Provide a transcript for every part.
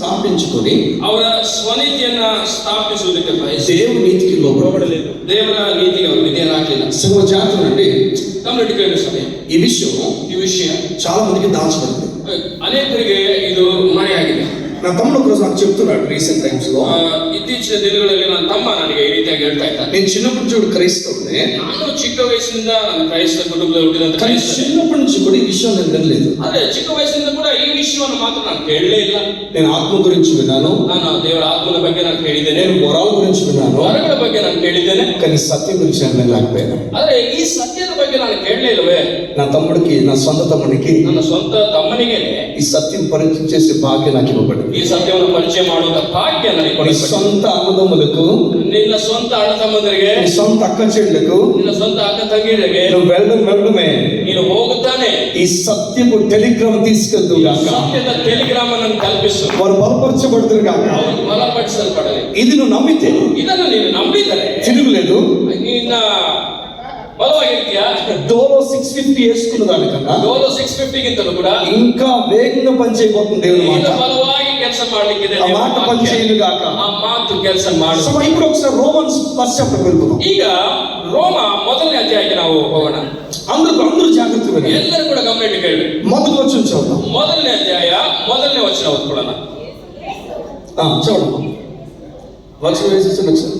ಸ್ಥಾಪಿಸಿకొని ಅವರ ಸ್ವನೀತಿಯನ್ನ ಸ್ಥಾಪಿಸುವುದಕ್ಕೆ ಬಯಸಿ ದೇವ ನೀತಿಗೆ ಲೋಬಡలేదు. ದೇವರ ನೀತಿಗೆ ಅವರು ವಿಧೇಯರಾಗಲಿಲ್ಲ. సమాజాతులండి గమనించుకునే సమయం ఈ విషయం చాలా మందికి దాచబడింది. అనేకರಿಗೆ ಇದು ಮರೆಯಾಗಿದೆ. నా తమ్ముడు ఒకరోజు నాకు చెప్తున్నాడు రీసెంట్ టైమ్స్ లో, ಇತ್ತೀಚಿನ ದಿನಗಳಲ್ಲಿ ನನ್ನ ತಮ್ಮ ನನಗೆ ಈ ರೀತಿಯಾಗಿ ಹೇಳ್ತಾ ಇದ್ದಾನೆ, నేను చిన్నప్పటి నుంచి క్రైస్తవుడే, ನಾನು ಚಿಕ್ಕ ವಯಸ್ಸಿನಿಂದ ನನ್ನ ಕ್ರೈಸ್ತ ಕುಟುಂಬದಲ್ಲಿ ಹುಟ್ಟಿದಂತ ಕ್ರೈಸ್ತ, చిన్నప్పటి నుంచి కూడా ఈ విషయం నేను వినలేదు. ಅದೇ ಚಿಕ್ಕ ವಯಸ್ಸಿನಿಂದ ಕೂಡ ಈ ವಿಷಯವನ್ನು ಮಾತ್ರ ನಾನು ಕೇಳಲೇ ಇಲ್ಲ. నేను ఆత్మ గురించి విన్నాను, ನಾನು ದೇವರ ಆತ್ಮನ ಬಗ್ಗೆ ನಾನು ಕೇಳಿದ್ದೇನೆ, నేను వరాల గురించి విన్నాను, ವರಗಳ ಬಗ್ಗೆ ನಾನು ಕೇಳಿದ್ದೇನೆ, కానీ సత్యం గురించి నేను వినలేకపోయాను. ಆದ್ರೆ ಈ ಸತ್ಯದ ಬಗ್ಗೆ ನಾನು ಕೇಳಲೇ ಇಲ್ಲವೇ. నా తమ్ముడికి, నా సొంత తమ్ముడికి, ನನ್ನ ಸ್ವಂತ ತಮ್ಮನಿಗೆ ఈ సత్యం పరిచయం చేసే భాగ్యం నాకు ఇవ్వబడింది. ಈ ಸತ್ಯವನ್ನು ಪರಿಚಯ ಮಾಡುವಂತ ಭಾಗ್ಯ ನನಗೆ ಕೊಡಲ್ಪಟ್ಟಿದೆ. సొంత అన్నదమ్ములకు, నిన్న స్వంత అಣ್ಣ ತಮ್ಮಂದಿರಿಗೆ, సొంత అక్క చెల్లెలకు, నిన్న స్ವಂತ అక్క ತಂಗಿಯರಿಗೆ నువ్వు వెళ్ళడమే ನೀನು ಹೋಗುತ್ತಾನೆ ఈ సత్యపు టెలిగ్రామ్ తీసుకెళ్తూ గాక, సత్యದ టెలిగ్రామ్ అನ್ನು కల్పిసు, వారు బలపరచబడుతురు గాక. ಅವರು ಬಲಪಡಿಸಲ್ಪಡಲಿ. ఇది నువ్వు నమ్మితే, ಇದನ್ನು ನೀನು ನಂಬಿದರೆ తిరుగులేదు. ನಿನ್ನ బలವಾಗಿರ್ತೀయా? డోలో 650 వేసుకున్న దానికన్నా ಡೋಲೋ 650 ಗಿಂತಲೂ ಕೂಡ ఇంకా వేగంగా పనిచేయబోతుంది దేవుని మాట. బలವಾಗಿ ಕೆಲಸ ಮಾಡ್ಲಿಕ್ಕಿದೆ. ఆ మాట పనిచేయను గాక, ఆ ಮಾತು ಕೆಲಸ ಮಾಡು. ఇప్పుడు ఒకసారి రోమన్స్ ఫస్ట్ చాప్టర్ వెళ్దాం. ಈಗ ರೋಮ ಮೊದಲನೇ ಅಧ್ಯಾಯಕ್ಕೆ ನಾವು ಹೋಗೋಣ. అందరూ జాగ్రత్తగా వినండి. ಎಲ್ಲರೂ ಕೂಡ ಗಮನ ಇಟ್ಟು ಕೇಳಿ. మొదటి వచనం చదువుదాం. ಮೊದಲನೇ ಅಧ್ಯಾಯ ಮೊದಲನೇ ವಚನ ಓದ್ಕೊಳ್ಳೋಣ. చూడండి, వచనం వేసేసి ఒకసారి.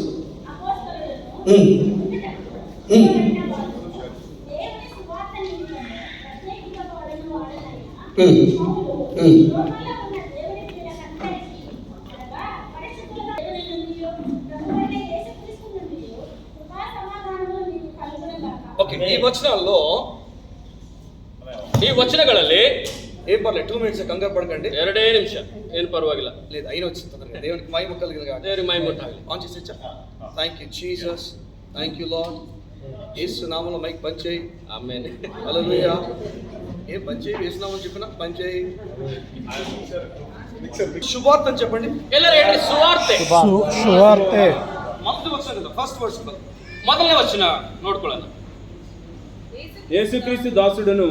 ಈ ವಚನಗಳಲ್ಲಿ ఏం పర్లేదు, 2 minutes కంగారు పడకండి, 2 ನಿಮಿಷ ಏನು ಪರವಾಗಿಲ್ಲ. లేదు అయిన వచ్చింది. దేవునికి మహిమ కలుగును గాక. ದೇವರಿಗೆ ಮಹಿಮೆ ಉಂಟಾಗಲಿ. ఆన్ చేసి thank you Jesus, thank you Lord. యేసు నామములో మైక్ బంద్ చేయి. ఆమేన్. హల్లెలూయా. ఏ బంద్ చేయి, యేసు నామములో చెప్పినా బంద్ చేయి. శుభవార్త అని చెప్పండి. ಎಲ್ಲರೂ ಹೇಳಿ ಸುವಾರ್ತೆ. ಸುವಾರ್ತೆ. మొదటి వచనం, ఫస్ట్ వర్స్, ಮೊದಲನೇ ವಚನ ನೋಡ್ಕೊಳ್ಳೋಣ. యేసుక్రీస్తు దాసుడును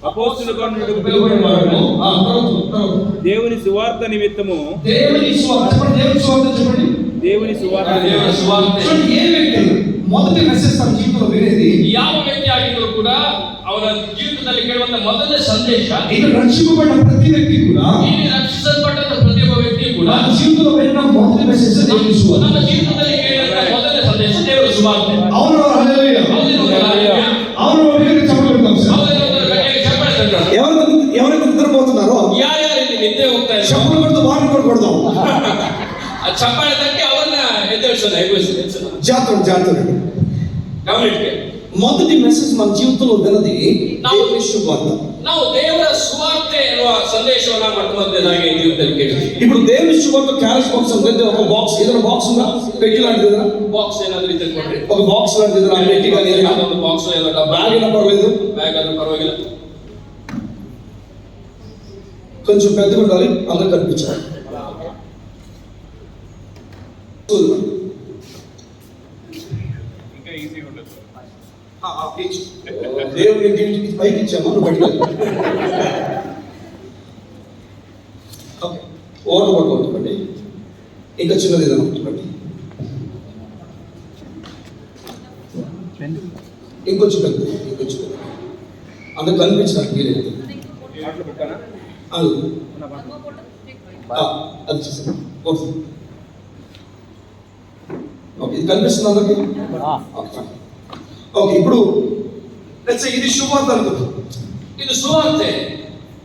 అపోస్తలుగా పిలువబడిన వాడును దేవుని సువార్త నిమిత్తము, దేవుని సువార్త చెప్పండి. దేవుని సువార్త ఏ వ్యక్తి మొదటి మెసేజ్ తన జీవితంలో వినేది, ಯಾವ ವ್ಯಕ್ತಿ ಆಗಿದ್ರು ಕೂಡ ಅವನ ಜೀವಿತದಲ್ಲಿ ಕೇಳುವಂತ ಮೊದಲನೇ ಸಂದೇಶ, ఇక్కడ రక్షింపబడిన ప్రతి వ్యక్తి కూడా, ಇಲ್ಲಿ ರಕ್ಷಿಸಲ್ಪಟ್ಟ ಪ್ರತಿಯೊಬ್ಬ ವ್ಯಕ್ತಿ ಕೂಡ తన జీవితంలో విన్న మొదటి మెసేజ్ దేవుని సువార్త. ನನ್ನ ಜೀವಿತದಲ್ಲಿ ಕೇಳಿದ ಮೊದಲನೇ ಸಂದೇಶ ದೇವರ ಸುವಾರ್ತೆ. అవును, హల్లెలూయా. అవును, ఎవరైతే నిద్రపోతున్నారో, ಯಾರ್ಯಾರು ಇಲ್ಲಿ ನಿದ್ದೆ ಹೋಗ್ತಾ ಇದ್ದಾರೆ, చప్పలు కొడుతూ వారిని కూడా కొడదాం. ಆ ಚಪ್ಪಾಳೆ ತಟ್ಟಿ ಅವನ್ನ ಎದ್ದೇಳಿಸೋಣ, ಎಬ್ಬಿಸೋಣ. జాతర ಗಮನಿಟ್ಗೆ మొదటి మెసేజ్ మన జీవితంలో విన్నది దేవుని శుభవార్త. ನಾವು ದೇವರ ಸುವಾರ್ತೆ ಎನ್ನುವ ಸಂದೇಶವನ್ನ ಮೊದಲನೇದಾಗಿ ಜೀವಿತದಲ್ಲಿ ಕೇಳಿದ್ವಿ. ఇప్పుడు దేవుని శుభవార్త క్యారేజ్ బాక్స్ అంటే ఒక బాక్స్, ఏదైనా బాక్స్ ఉందా, పెట్టి లాంటిది ఏదైనా ಬಾಕ್ಸ್ ಏನಾದ್ರೂ ತೆಗೆದುಕೊಂಡ್ರಿ, ఒక బాక్స్ లాంటిది ఏదైనా పెట్టి కానీ ఏదైనా ಒಂದು ಬಾಕ್ಸ್ ಏನಾದ್ರೂ బ్యాగ్ అయినా పర్లేదు, ಬ್ಯಾಗ್ ಆದ್ರೂ ಪರವಾಗಿಲ್ಲ, కొంచెం పెద్దగా ఉండాలి, అందరూ కనిపించాలి. దేవుని పైకి ఇచ్చామా, నువ్వు బయట ఓటు పట్టుకోండి, ఇంకా చిన్నది ఏదైనా పట్టుకోండి, ఇంకొంచెం పెద్ద, అందరు కనిపించడానికి వీలేదు. అది చేసాను. ఓకే, ఇది కనిపిస్తుంది అందరికి. ఓకే, ఇప్పుడు ఇది శుభవార్త అనుకుంటాం, ಇದು ಸುವಾರ್ತೆ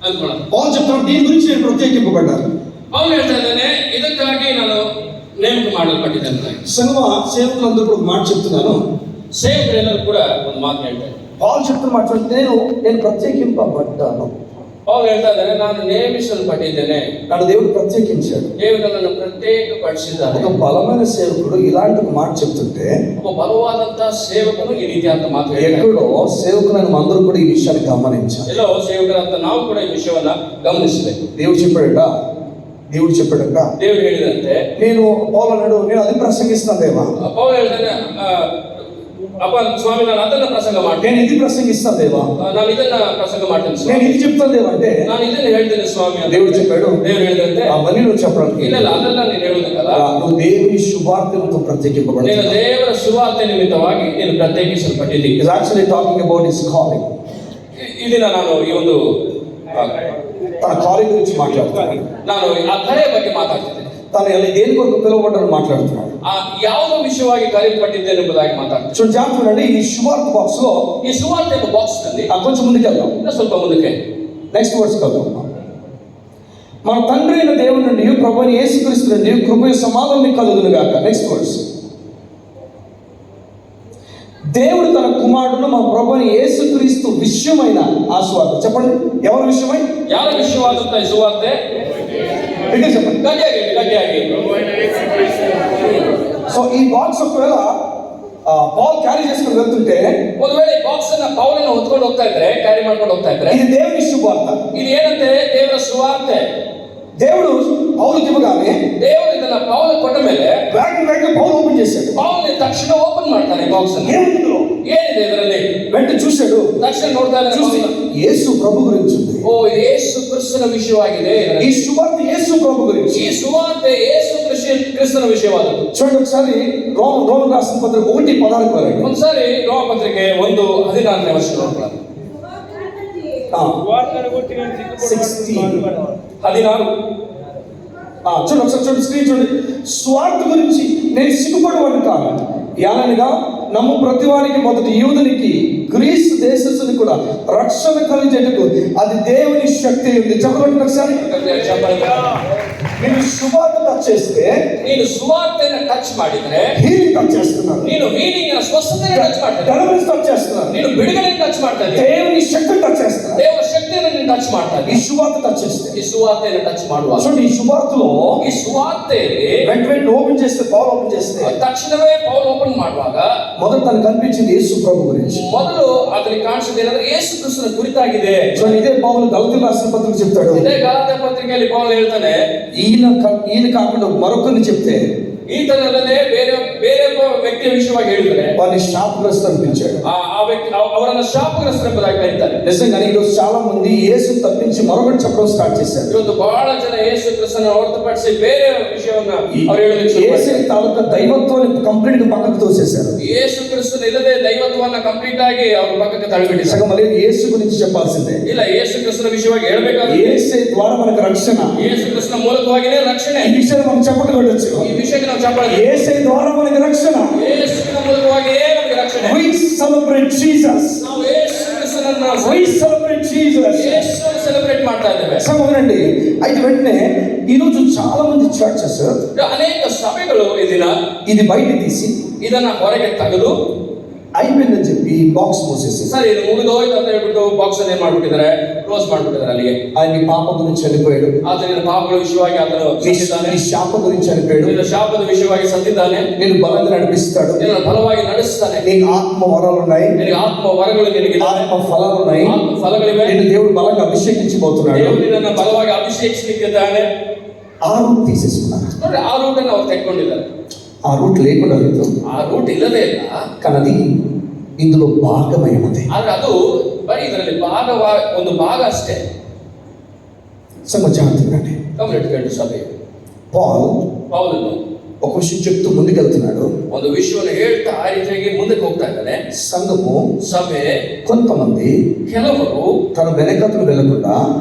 ಅನ್ಕೊಳ್ಳೋಣ. పౌలు చెప్తాను, దీని గురించి నేను ప్రత్యేకింపబడ్డాను. ಪೌಲ್ ಹೇಳ್ತಾ ಇದ್ದಾನೆ, ಇದಕ್ಕಾಗಿ ನಾನು ನೇಮಕ ಮಾಡಲ್ಪಟ್ಟಿದ್ದೇನೆ. సంఘ సేవకులందరూ కూడా ఒక మాట చెప్తున్నాను, ಸೇವಕರೆಲ್ಲರೂ ಕೂಡ ಒಂದು ಮಾತು ಹೇಳ್ತಾರೆ. పౌలు చెప్తున్న మాట, నేను ప్రత్యేకింపబడ్డాను. ಪೌಲ್ ಹೇಳ್ತಾ ಇದ್ದಾನೆ, ನಾನು ನೇಮಿಸಲ್ಪಟ್ಟಿದ್ದೇನೆ, నన్ను దేవుడు ప్రత్యేకించాడు. దేవుడు నన్ను ಪ್ರತ್ಯೇಕಪಡಿಸಿದ್ದಾನೆ. ఒక బలమైన సేవకుడు ఇలాంటి ఒక మాట చెప్తుంటే, ಒಬ್ಬ ಬಲವಾದಂತ ಸೇವಕನು ಈ ರೀತಿಯಾದ ಮಾತು ఎక్కడో సేవకులైన అందరూ కూడా ఈ విషయాన్ని గమనించాలి. ಎಲ್ಲೋ ಸೇವಕರಂತ ನಾವು ಕೂಡ ಈ ವಿಷಯವನ್ನ ಗಮನಿಸಬೇಕು. దేవుడు చెప్పాడట, దేవుడు ಹೇಳಿದಂತೆ, నేను పౌలు అన్నాడు, నేను అది ప్రసంగిస్తాను దేవా. ಪೌಲ್ ಹೇಳ್ತಾನೆ, ಅಪ್ಪ ಸ್ವಾಮಿ ನಾನು ಅದನ್ನ ಪ್ರಸಂಗ ಮಾಡ್ತೇನೆ, నేను ఇది ప్రసంగిస్తాను దేవా, ನಾನು ಇದನ್ನ ప్రసంಗ ಮಾಡ್ತೇನೆ నేను ಸ್ವಾಮಿ, ఇది చెప్తాను దేవా అంటే ನಾನು ಇದನ್ನ ಹೇಳ್ತೇನೆ స్వామి ಅಂತ దేవుడు చెప్పాడు. ದೇವರು ಹೇಳಿದಂತೆ అవన్నీ నువ్వు చెప్పడానికి ಇಲ್ಲ ಅದನ್ನ ನೀನು ಹೇಳುವುದಕ್ಕಲ್ಲ, నువ్వు దేవుని శుభార్తలతో ನೀನು ప్రత్యేకింపబడుతున్నావు. ದೇವರ ಸುವಾರ್ತೆ ನಿಮಿತ್ತವಾಗಿ ನೀನು ಪ್ರತ್ಯೇಕಿಸಲ್ಪಟ್ಟಿದ್ದಿ. He's actually talking about his calling. ಈ ದಿನ ನಾನು ಈ ಒಂದು తన కాలింగ్ గురించి మాట్లాడుతున్నాడు. ನಾನು ಆ ಕರೆ ಬಗ್ಗೆ ಮಾತಾಡ್ತಿದ್ದೇನೆ. తను దేని కొరకు పిలువబడ్డాడు మాట్లాడుతున్నాడు. ಆ ಯಾವ ವಿಷಯವಾಗಿ ಕರೆಯಲ್ಪಟ್ಟಿದ್ದೇನೆ ಎಂಬುದಾಗಿ ಮಾತಾಡ್ತೀನಿ. చూడండి జాగ్రత్తగా ఈ శుభార్త బాక్స్ లో ಈ ಸುವಾರ್ತೆ ಎಂಬ ಬಾಕ್ಸ್ ನಲ್ಲಿ కొంచెం ముందుకు వెళ్దాం. ಇನ್ನು ಸ್ವಲ್ಪ ಮುಂದಕ್ಕೆ నెక్స్ట్ వర్డ్స్ వెళ్దాం. మన తండ్రి అయిన దేవుని నుండి ప్రభువైన యేసుక్రీస్తు నుండి కృపయు సమాధానం కలుగును గాక. Next words. దేవుడు తన కుమారుడును మా ప్రభువైన యేసుక్రీస్తు విషయమైన ఆశీర్వాదం. చెప్పండి, ఎవరి విషయమై? ಯಾರ ವಿಷಯವಾದಂತ ಈ ಸುವಾರ್ತೆ? గట్టిగా చెప్పండి. ಗಟ್ಟಿಯಾಗಿ సో ఈ బాక్స్ ఒకవేళ పాల్ క్యారీ చేసుకుని వెళ్తుంటే ಒಂದು ವೇಳೆ ಈ ಬಾಕ್ಸ್ ಅನ್ನ ಪೌಲನ್ನು ಹೊತ್ಕೊಂಡು ಹೋಗ್ತಾ ಇದ್ರೆ, ಕ್ಯಾರಿ ಮಾಡ್ಕೊಂಡು ಹೋಗ್ತಾ ಇದ್ರೆ, ఇది దేవుని శుభవార్త. ಇದು ಏನಂತೆ? ದೇವರ ಸುವಾರ್ತೆ. దేవుడు పౌలుకి ఇవ్వగానే ದೇವರು ಇದನ್ನ ಪೌಲ ಕೊಟ್ಟ ಮೇಲೆ వేగంగా పౌలు ఓపెన్ చేశాడు. ಪೌಲ ತಕ್ಷಣ ಓಪನ್ ಮಾಡ್ತಾನೆ ಬಾಕ್ಸ್ ಅನ್ನು. ఏముందో ಏನಿದೆ ಇದರಲ್ಲಿ? వెంటనే చూశాడు. ತಕ್ಷಣ ನೋಡ್ತಾ చూసి ಇದ್ದಾನೆ, యేసు ప్రభు గురించి ఉంది. ಓ ಯೇಸು ಕ್ರಿಸ್ತನ ವಿಷಯವಾಗಿದೆ. ఈ శుభవార్త యేసు ప్రభు గురించి. ಈ ಸುವಾರ್ತೆ ಯೇಸು ಕ್ರಿಸ್ತನ ವಿಷಯವಾದದ್ದು. చూడండి ఒకసారి రోమ రాసిన పత్రిక 1:14 వరకు. ಒಂದ್ಸಾರಿ ರೋಮ ಪತ್ರಿಕೆ 1:14 ವರ್ಷ సువార్తను గురించి నేను సిగ్గుపడవలసిన 16. చూడండి ఒకసారి, చూడండి స్క్రీన్ చూడండి. స్వార్థ గురించి నేను సిగ్గుపడేవాడు కాదు, యాలనగా నమ్ము ప్రతి వారికి మొదటి యూదునికి గ్రీసు దేశస్తుని కూడా రక్షణ కలిగేటకు అది దేవుని శక్తి ఉంది. చెప్పండి ఒకసారి. నేను శుభార్త టచ్ చేస్తే, ನೀನು ಸುವಾರ್ತೆಯನ್ನು ಟಚ್ ಮಾಡಿದ್ರೆ హీలింగ్ టచ్ చేస్తున్నాను, ನೀನು ಹೀಲಿಂಗ್ ಸ್ವಸ್ಥತೆಯನ್ನು ಟಚ್ ಮಾಡ್ತಾ ಇದ್ದೀಯ, డెలివరెన్స్ టచ్ చేస్తున్నాను, ನೀನು ಬಿಡುಗಡೆಯನ್ನು ಟಚ್ ಮಾಡ್ತಾ ಇದ್ದೀಯ, దేవుని శక్తిని టచ్ చేస్తున్నాను. ದೇವರ ಶಕ್ತಿಯನ್ನು ನೀನು ಟಚ್ ಮಾಡ್ತಾ ఈ ಇದ್ದೀಯ. శుభార్త టచ్ చేస్తే, ಈ ಸುವಾರ್ತೆಯನ್ನು ಟಚ್ ಮಾಡುವಾಗ, చూడండి ఈ శుభార్తలో ಈ ಸುವಾರ್ತೆಯಲ್ಲಿ వెంటనే ఓపెన్ చేస్తే, పౌలు ఓపెన్ చేస్తే ತಕ್ಷಣವೇ ಪೌಲ್ ಓಪನ್ ಮಾಡುವಾಗ మొదట తనకు కనిపించింది యేసు ప్రభు గురించి. ಮೊದಲು ಅದರಲ್ಲಿ ಕಾಣಿಸಿದ ಏನಂದ್ರೆ ಯೇಸು ಕ್ರಿಸ್ತನ ಕುರಿತಾಗಿದೆ. చూడండి ఇదే పౌలు గలతీయులకు రాసిన పత్రిక చెప్తాడు. ಇದೇ ಗಲಾತ್ಯ ಪತ್ರಿಕೆಯಲ್ಲಿ ಪೌಲ್ ಹೇಳ್ತಾನೆ, ఈయన కాకుండా మరొకరిని చెప్తే ಈತನಲ್ಲದೆ ಬೇರೆ ಬೇರೆ ಒಬ್ಬ ವ್ಯಕ್ತಿಯ ವಿಷಯವಾಗಿ ಹೇಳಿದರೆ వారిని శాపగ్రస్తు అనిపించాడు. ಆ ವ್ಯಕ್ತಿ ಅವರನ್ನ ಶಾಪಗ್ರಸ್ತರೆಂಬುದಾಗಿ ಕರೀತಾರೆ. నిజంగానే ఈరోజు చాలా మంది యేసు తప్పించి మరొకటి చెప్పడం స్టార్ట్ చేశారు. ಇವತ್ತು ಬಹಳ ಜನ ಯೇಸು ಕ್ರಿಸ್ತನ ಹೊರತುಪಡಿಸಿ ಬೇರೆ ವಿಷಯವನ್ನ ಅವರು ಹೇಳಲಿಕ್ಕೆ యేసు తాలೂకా దైవత్వాన్ని కంప్లీట్ గా పక్కకు తోసేశారు. ಯೇಸು ಕ್ರಿಸ್ತನ ಇಲ್ಲದೆ ದೈವತ್ವವನ್ನ ಕಂಪ್ಲೀಟ್ ಆಗಿ ಅವರು ಪಕ್ಕಕ್ಕೆ ತಳ್ಳಿಬಿಟ್ಟಿದ್ದಾರೆ. సగం లేదు యేసు గురించి చెప్పాల్సిందే. ಇಲ್ಲ, ಯೇಸು ಕ್ರಿಸ್ತನ ವಿಷಯವಾಗಿ ಹೇಳಬೇಕಾದ್ರೆ యేసే ద్వారా మనకు రక్షణ. ಯೇಸು ಕ್ರಿಸ್ತನ ಮೂಲಕವಾಗಿಯೇ ರಕ್ಷಣೆ. ఈ విషయాన్ని మనం చెప్పగలవచ్చు. ಈ ವಿಷಯಕ್ಕೆ ನಾವು ಚಪ್ಪಳ యేసే ద్వారా మనకు రక్షణ. ಯೇಸುವಿನ ಮೂಲಕವಾಗಿಯೇ ನಮಗೆ ರಕ್ಷಣೆ. We celebrate Jesus. ನಾವು ಯೇಸು ಕ್ರಿಸ್ತನನ್ನ We celebrate Jesus. ಯೇಸುವನ್ನು ಸೆಲೆಬ್ರೇಟ್ ಮಾಡ್ತಾ ಇದ್ದೇವೆ. సగోదరండి, అయితే వెంటనే ఈరోజు చాలా మంది చర్చెస్ ಅನೇಕ ಸಭೆಗಳು ಈ ದಿನ ఇది బయట తీసి ಇದನ್ನ ಹೊರಗೆ ತೆಗೆದು అయిపోయిందని చెప్పి బాక్స్ మూసేసి ಸರಿ ಇದು ಮುಗಿದೋಯ್ತು ಅಂತ ಹೇಳ್ಬಿಟ್ಟು ಬಾಕ್ಸ್ ಅನ್ನು ಏನ್ ಮಾಡ್ಬಿಟ್ಟಿದ್ದಾರೆ, ಕ್ಲೋಸ್ ಮಾಡ್ಬಿಟ್ಟಿದ್ದಾರೆ. ಅಲ್ಲಿಗೆ ఆయన నీ పాప గురించి చనిపోయాడు, ಆತನ ಪಾಪಗಳ ವಿಷಯವಾಗಿ ಆತನು ಸತ್ತಿದ್ದಾನೆ, నీ శాప గురించి చనిపోయాడు, ನಿನ್ನ ಶಾಪದ ವಿಷಯವಾಗಿ ಸತ್ತಿದ್ದಾನೆ, నేను బలంగా నడిపిస్తాడు, ನಿನ್ನ ಬಲವಾಗಿ ನಡೆಸ್ತಾನೆ, నీకు ఆత్మ వరాలు ఉన్నాయి, ನಿನಗೆ ಆತ್ಮ ವರಗಳು ನಿನಗಿದೆ, ఆత్మ ఫలాలు ఉన్నాయి, ಆತ್ಮ ಫಲಗಳಿವೆ, నేను దేవుడు బలంగా అభిషేకించబోతున్నాడు. ದೇವರು ನಿನ್ನನ್ನು ಬಲವಾಗಿ ಅಭಿಷೇಕಿಸಲಿಕ್ಕಿದ್ದಾನೆ. ఆ రూట్ తీసేసుకున్నారు. ನೋಡ್ರಿ, ಆ ರೂಟ್ ಅನ್ನು ಅವ್ರು ತೆಕ್ಕೊಂಡಿದ್ದಾರೆ. ఆ రూట్ లేకుండా లేదు, ಆ ರೂಟ್ ಇಲ್ಲದೆ ಇಲ್ಲ, కానీ అది ఇందులో భాగమైనది. ಆದ್ರೆ ಅದು ಬರೀ ಇದರಲ್ಲಿ ಒಂದು ಭಾಗ ಅಷ್ಟೇ. సమజాంతుడండి. ಗಮನಿಟ್ಕೊಂಡು ಸಭೆ ಪೌಲನು ఒక విషయం చెప్తూ ముందుకెళ్తున్నాడు. ಒಂದು ವಿಷಯವನ್ನು ಹೇಳ್ತಾ ಆ ರೀತಿಯಾಗಿ ಮುಂದಕ್ಕೆ ಹೋಗ್ತಾ ಇದ್ದಾನೆ. సంఘము, ಸಭೆ, కొంతమంది ಕೆಲವರು తన వెనకతులు వెళ్లకుండా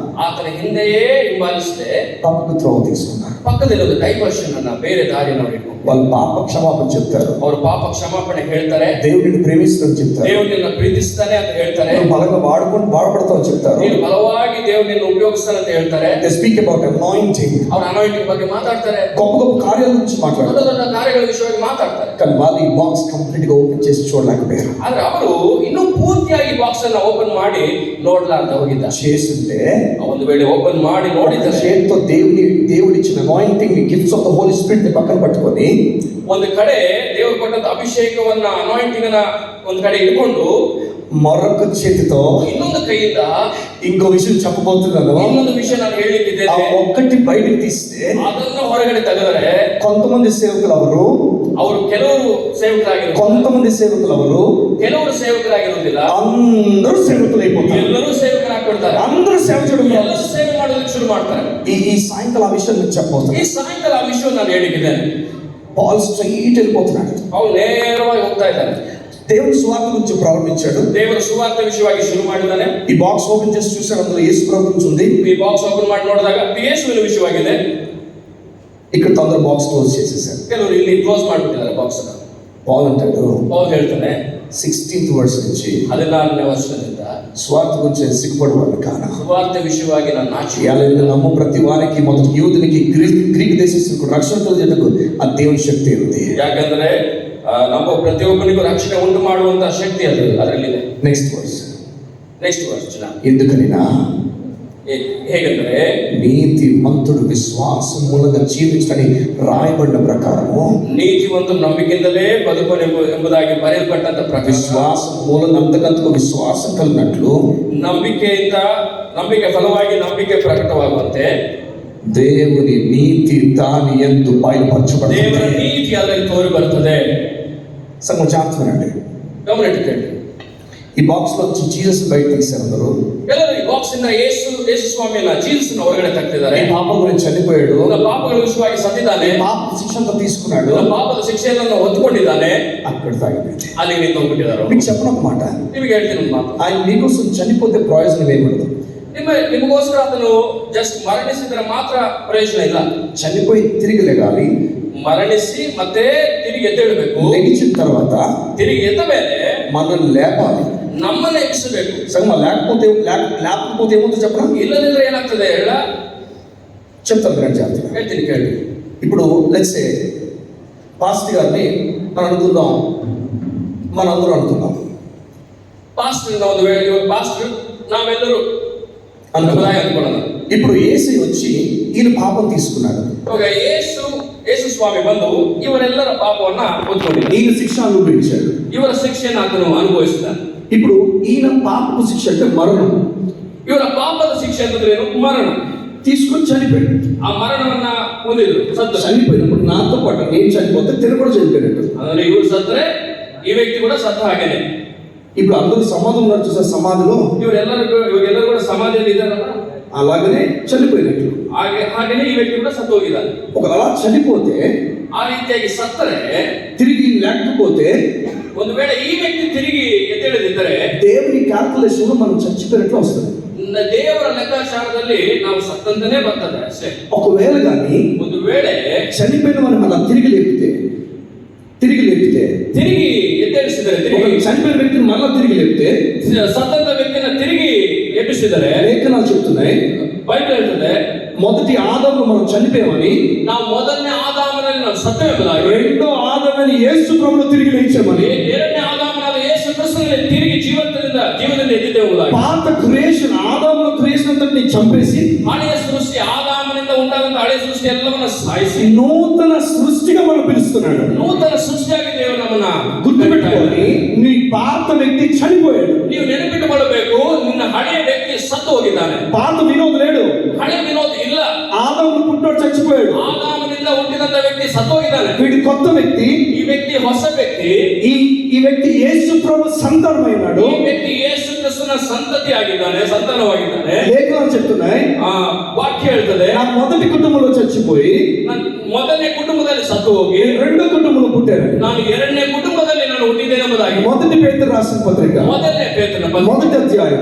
ಆತನ ಹಿಂದೆಯೇ ಹಿಂಬಾಲಿಸದೆ పక్కకు త్రోవ తీసుకున్నారు. ಪಕ್ಕದಲ್ಲಿ ಒಂದು ಡೈವರ್ಷನ್ ಅನ್ನ, ಬೇರೆ ದಾರಿಯನ್ನು ಅವರು ಇಟ್ಕೊಂಡು వాళ్ళు పాప క్షమాపణ చెప్తారు, ಅವರು ಪಾಪ ಕ್ಷಮಾಪಣೆ ಹೇಳ್ತಾರೆ, దేవుడిని ప్రేమిస్తారని చెప్తారు, ದೇವರನ್ನ ಪ್ರೀತಿಸ್ತಾನೆ ಅಂತ ಹೇಳ್ತಾರೆ, నువ్వు బలంగా వాడబడతావు చెప్తారు. ನೀನು ಬಲವಾಗಿ ದೇವರನ್ನ ಉಪಯೋಗಿಸ್ತಾನೆ ಅಂತ ಹೇಳ್ತಾರೆ. They speak about anointing. ಅವ್ರ ಅನಾಯಿಂಟಿಂಗ್ ಬಗ್ಗೆ ಮಾತಾಡ್ತಾರೆ, గొప్ప గొప్ప కార్యాల గురించి మాట్లాడతారు. ದೊಡ್ಡ ದೊಡ್ಡ ಕಾರ್ಯಗಳ ವಿಷಯವಾಗಿ ಮಾತಾಡ್ತಾರೆ. కానీ వాళ్ళు ఈ బాక్స్ కంప్లీట్ గా ఓపెన్ చేసి చూడలేకపోయారు. ಆದ್ರೆ ಅವರು ಇನ್ನೂ ಪೂರ್ತಿಯಾಗಿ ಬಾಕ್ಸ್ ಅನ್ನ ಓಪನ್ ಮಾಡಿ ನೋಡ್ಲಾರ್ದ ಹೋಗಿದ್ದಾರೆ. చేస్తుంటే ಒಂದು ವೇಳೆ ಓಪನ್ ಮಾಡಿ ನೋಡಿದರೆ చేతితో దేవుడిచ్చిన anointing gifts of the holy spirit ని పక్కన పట్టుకొని ಒಂದು ಕಡೆ ದೇವರು ಕೊಟ್ಟಂತ ಅಭಿಷೇಕವನ್ನ, ಅನಾಯಿಂಟಿಂಗ್ ಅನ್ನ ಒಂದು ಕಡೆ ಇಟ್ಕೊಂಡು మరొక చేతితో ಇನ್ನೊಂದು ಕೈಯಿಂದ ఇంకో విషయం చెప్పబోతున్నాను. ಇನ್ನೊಂದು ವಿಷಯ ನಾನು ఆ ಹೇಳಲಿಕ್ಕಿದ್ದೇನೆ. ఒక్కటి బయటకు తీస్తే ಅದನ್ನು ಹೊರಗಡೆ ತೆಗೆದರೆ కొంతమంది సేవకులు ఎవరు ಅವರು ಕೆಲವರು ಸೇವಕರಾಗಿರುವುದಿಲ್ಲ, కొంతమంది సేవకులు ఎవరు, ಕೆಲವರು ಸೇವಕರಾಗಿರುವುದಿಲ್ಲ, అందరూ సేవకులు అయిపోతారు. ಎಲ್ಲರೂ ಸೇವಕರಾಗ್ಬಿಡ್ತಾರೆ, అందరూ సేవ చేయడం ಎಲ್ಲರೂ ಸೇವೆ ಮಾಡೋದಕ್ಕೆ ಶುರು ಮಾಡ್ತಾರೆ. ఈ సాయంకాలం ఆ విషయం మీకు చెప్పబోతున్నాను. ಈ ಸಾಯಂಕಾಲ ಆ ವಿಷಯ ನಾನು ಹೇಳಿದ್ದೇನೆ. పాల్ స్ట్రైట్ వెళ్ళిపోతున్నాడు. ಅವನು ನೇರವಾಗಿ ಹೋಗ್ತಾ ಇದ್ದಾನೆ. దేవుని సువార్త గురించి ప్రారంభించాడు. ದೇವರ ಸುವಾರ್ತೆ ವಿಷಯವಾಗಿ ಶುರು ಮಾಡಿದ್ದಾನೆ. ఈ బాక్స్ ఓపెన్ చేసి చూశాడు, అందులో యేసు ప్రభు గురించి ఉంది. ಈ ಬಾಕ್ಸ್ ಓಪನ್ ಮಾಡಿ ನೋಡಿದಾಗ ಯೇಸುವಿನ ವಿಷಯವಾಗಿದೆ. ఇక్కడ తొందర బాక్స్ క్లోజ్ చేసేసారు. ಕೆಲವರು ಇಲ್ಲಿ ಕ್ಲೋಸ್ ಮಾಡಿಬಿಟ್ಟಿದ್ದಾರೆ ಬಾಕ್ಸ್. పాల్ అంటాడు, ಪೌಲ್ ಹೇಳ್ತಾನೆ 16th verse నుంచి 14ನೇ ವರ್ಷದಿಂದ స్వార్థ గురించి సిగ్గుపడేవాడు కాన. ಸುವಾರ್ತೆ ವಿಷಯವಾಗಿ ನಾನು ನಾಚಿ ఇయాల నమ్ము ప్రతి వారికి మొదటి యూదునికి గ్రీక్ దేశస్థులకు రక్షణ కలిగేందుకు ఆ దేవుని శక్తి ఉంది. ಯಾಕಂದ್ರೆ ನಮ್ಮ ಪ್ರತಿಯೊಬ್ಬನಿಗೂ ರಕ್ಷಣೆ ಉಂಟು ಮಾಡುವಂತಹ ಶಕ್ತಿ ಅದು ಅದರಲ್ಲಿದೆ. నెక్స్ట్ వర్స్ ఎందుకనినా ಹೇಗೆಂದರೆ నీతి మంతుడు విశ్వాసం మూలంగా జీవించని రాయబడిన ప్రకారము నీతివంతుడు ನಂಬಿಕೆಯಿಂದಲೇ ಬದುಕುವನು ಎಂಬುದಾಗಿ ಬರೆಯಲ್ಪಟ್ಟಂತ విశ్వాసం మూలంగా అంతకంతకు విశ్వాసం కలిగినట్లు ನಂಬಿಕೆ ಫಲವಾಗಿ ನಂಬಿಕೆ ಪ್ರಕಟವಾಗುವಂತೆ దేవుని నీతి దాని యందు బయలుపరచబడుతుంది. ದೇವರ ನೀತಿ ಅದರಲ್ಲಿ ತೋರಿ ಬರುತ್ತದೆ. సంగం జాగ్రత్తగా ಗಮನಿಟ್ಟುಕೊಳ್ಳಿ. ఈ బాక్స్ లో జీసస్ బయట తీశారు అందరూ. ಎಲ್ಲರೂ ಈ ಬಾಕ್ಸ್ ಇಂದ ಯೇಸು ಸ್ವಾಮಿಯನ್ನ ಜೀಸಸ್ ಹೊರಗಡೆ ತಗ್ತಿದ್ದಾರೆ. ఈ పాపం గురించి చనిపోయాడు, ಪಾಪಗಳ ವಿಷಯವಾಗಿ ಸತ್ತಿದ್ದಾನೆ, పాప శిక్ష అంతా తీసుకున్నాడు, ಪಾಪದ ಶಿಕ್ಷೆಯನ್ನು ಹೊತ್ತುಕೊಂಡಿದ್ದಾನೆ. అక్కడ తాగిపోయింది. ಅಲ್ಲಿ ನಿಂತು ಹೋಗ್ಬಿಟ್ಟಿದ್ದಾರೆ. మీకు చెప్పను ఒక మాట, ನಿಮಗೆ ಹೇಳ್ತೀನಿ ಒಂದು ಮಾತು. ఆయన మీకోసం చనిపోతే ప్రయోజనం ఏమఉండదు. ನಿಮಗೋಸ್ಕರ ಅದನ್ನು ಜಸ್ಟ್ ಮರಣಿಸಿದ್ರೆ ಮಾತ್ರ ಪ್ರಯೋಜನ ಇಲ್ಲ. చనిపోయి తిరిగి లేగాలి, మరణిಸಿ ಮತ್ತೆ తిరిగి ಎದ್ದೇಳಬೇಕು. లెగిచిన తర్వాత తిరిగి ಎದ್ದ ಮೇಲೆ మనల్ని లేపాలి, ನಮ್ಮನ್ನ ಎಬ್ಬಿಸಬೇಕು. సంగమ లేకపోతే ఏమవుతుందో చెప్పరా? ಇಲ್ಲದಿದ್ರೆ ಏನಾಗ್ತದೆ ಹೇಳ చెప్తాను నేను జాగ్రత్తగా. ಹೇಳ್ತೀನಿ ಕೇಳಿ. ఇప్పుడు లెట్స్ సే పాస్టర్ గారిని మనందరూ అనుకుందాం. ಪಾಸ್ಟರ್ ಒಂದು ವೇಳೆ ಇವಾಗ ಪಾಸ್ಟರ್ ನಾವೆಲ್ಲರೂ ಅನ್ಕೊಳ್ಳೋಣ. ఇప్పుడు యేసు వచ్చి ఈయన పాపం తీసుకున్నాడు. ಇವಾಗ ಯೇಸು ಸ್ವಾಮಿ ಬಂದು ಇವರೆಲ್ಲರ ಪಾಪವನ್ನ ಹೊತ್ಕೊಂಡಿದ್ದಾನೆ. ఈయన శిక్ష అనుభవించాడు, ಇವರ ಶಿಕ್ಷೆಯನ್ನು ಆತನು ಅನುಭವಿಸಿದ್ದಾನೆ. ఇప్పుడు ఈయన పాపపు శిక్ష అంటే మరణం. ಇವರ ಪಾಪದ ಶಿಕ್ಷೆ ಅಂತಂದ್ರೆ ಏನು? ಮರಣ. తీసుకొని చనిపోయాడు. ಆ ಮರಣವನ್ನ ಹೊಂದಿದ್ರು, ಸತ್ತ. చనిపోయినప్పుడు నాతో పాటు నేను చనిపోతే తిరు కూడా చనిపోయినట్టు. ಅಂದ್ರೆ ಇವರು ಸತ್ತರೆ ಈ ವ್ಯಕ್ತಿ ಕೂಡ ಸತ್ತ ಹಾಗೇನೆ. ఇప్పుడు అందరూ సమాధి ఉన్నారు చూసారు, సమాధిలో ಇವಾಗೆಲ್ಲರೂ ಕೂಡ ಸಮಾಧಿಯಲ್ಲಿ ಇದ್ದಾರಲ್ಲ, అలాగనే చనిపోయినట్టు. ಹಾಗೇನೆ ಈ ವ್ಯಕ್ತಿ ಕೂಡ ಸತ್ತು ಹೋಗಿದ್ದಾನೆ. ఒక అలా చనిపోతే, ಆ ರೀತಿಯಾಗಿ ಸತ್ತರೆ, తిరిగి లేకపోతే, ಒಂದು ವೇಳೆ ಈ ವ್ಯಕ್ತಿ ತಿರುಗಿ ಎದ್ದೇಳದಿದ್ದರೆ దేవుని క్యాల్కులేషన్ మనం చచ్చిపోయినట్లు వస్తుంది. ದೇವರ ಲೆಕ್ಕಾಚಾರದಲ್ಲಿ ನಾವು ಸತ್ತಂತನೇ ಬರ್ತದೆ ಅಷ್ಟೇ. ఒకవేళ కానీ ಒಂದು ವೇಳೆ చనిపోయిన మనం అలా తిరిగి లేపితే ತಿರುಗಿ ಎದ್ದೇಳಿಸಿದರೆ, చనిపోయిన వ్యక్తిని మళ్ళా తిరిగి లేపితే, ಸತ್ತಂತ ವ್ಯಕ್ತಿನ ತಿರುಗಿ ಎಬ್ಬಿಸಿದರೆ, లేఖనాలు చెప్తున్నాయి, ಬೈಬಲ್ ಹೇಳ್ತದೆ మొదటి ఆదామును మనం చనిపోయామని, ನಾವು ಮೊದಲನೇ ಆದಾಮನಲ್ಲಿ ನಾವು ಸತ್ತವೆಂಬುದಾಗಿ, రెండో ఆదామని యేసు ప్రభువులో తిరిగి లేచామని, ಎರಡನೇ ಆದಾಮನಾದ ಯೇಸು ಕ್ರಿಸ್ತನಲ್ಲಿ ತಿರುಗಿ ಜೀವನದಿಂದ ಎದ್ದಿದ್ದೆವುದಾಗಿ. పాత క్రియేషన్ ఆదాముల క్రియేషన్ అంతటిని చంపేసి, ಹಳೆಯ ಸೃಷ್ಟಿ ಆದಾಮನಿಂದ ಉಂಟಾದಂತ ಹಳೆಯ ಸೃಷ್ಟಿ ಎಲ್ಲವನ್ನ ಸಾಯಿಸಿ నూతన సృష్టిగా మనం పిలుస్తున్నాడు. ನೂತನ ಸೃಷ್ಟಿಯಾಗಿ ದೇವರು ನಮ್ಮನ್ನ గుర్తుపెట్టుకొని, నీ పాత వ్యక్తి చనిపోయాడు. ನೀವು ನೆನಪಿಟ್ಟುಕೊಳ್ಳಬೇಕು, ನಿನ್ನ ಹಳೆಯ ವ್ಯಕ್ತಿ ಸತ್ತು ಹೋಗಿದ್ದಾನೆ. పాత వినోద్ లేడు, ಹಳೆ ವಿನೋದ್ ಇಲ್ಲ. ఆదాము పుట్టినోడు చచ్చిపోయాడు. ಆದಾಮನಿಂದ ಹುಟ್ಟಿದಂತ ವ್ಯಕ್ತಿ ಸತ್ತು ಹೋಗಿದ್ದಾನೆ. వీడి కొత్త వ్యక్తి, ಈ ವ್ಯಕ್ತಿ ಹೊಸ ವ್ಯಕ್ತಿ. ఈ వ్యక్తి యేసు ప్రభు సంతానమైనాడు. ಈ ವ್ಯಕ್ತಿ ಯೇಸು ಕ್ರಿಸ್ತನ ಸಂತತಿ ಆಗಿದ್ದಾನೆ, ಸಂತಾನವಾಗಿದ್ದಾನೆ. లేఖనాలు చెప్తున్నాయి, ವಾಕ್ಯ ಹೇಳ್ತದೆ, నా మొదటి కుటుంబంలో చచ్చిపోయి ಮೊದಲನೇ ಕುಟುಂಬದಲ್ಲಿ ಸತ್ತು ಹೋಗಿ రెండో కుటుంబంలో పుట్టాను, ನಾನು ಎರಡನೇ ಕುಟುಂಬದಲ್ಲಿ ನಾನು ಹುಟ್ಟಿದ್ದೇನೆ ಎಂಬುದಾಗಿ మొదటి పేతురు రాసిన పత్రిక ಮೊದಲನೇ ಪೇತ್ರನ మొదటి అధ్యాయం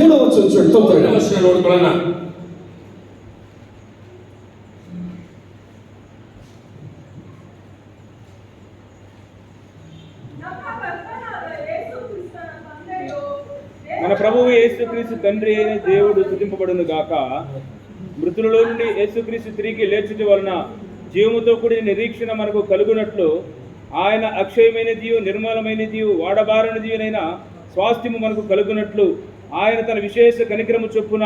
3వ వచనం చూడండి. ನೋಡ್ಕೊಳ್ಳೋಣ. మన ప్రభువు యేసుక్రీస్తు తండ్రి అయిన దేవుడు స్తుతింపబడును గాక. మృతులలో నుండి యేసుక్రీస్తు తిరిగి లేచుట వలన జీవముతో కూడిన నిరీక్షణ మనకు కలుగునట్లు ఆయన అక్షయమైనదియు నిర్మలమైనదియు వాడబారనిదియునైన స్వాస్థ్యము మనకు కలుగునట్లు ఆయన తన విశేష కనికరము చొప్పున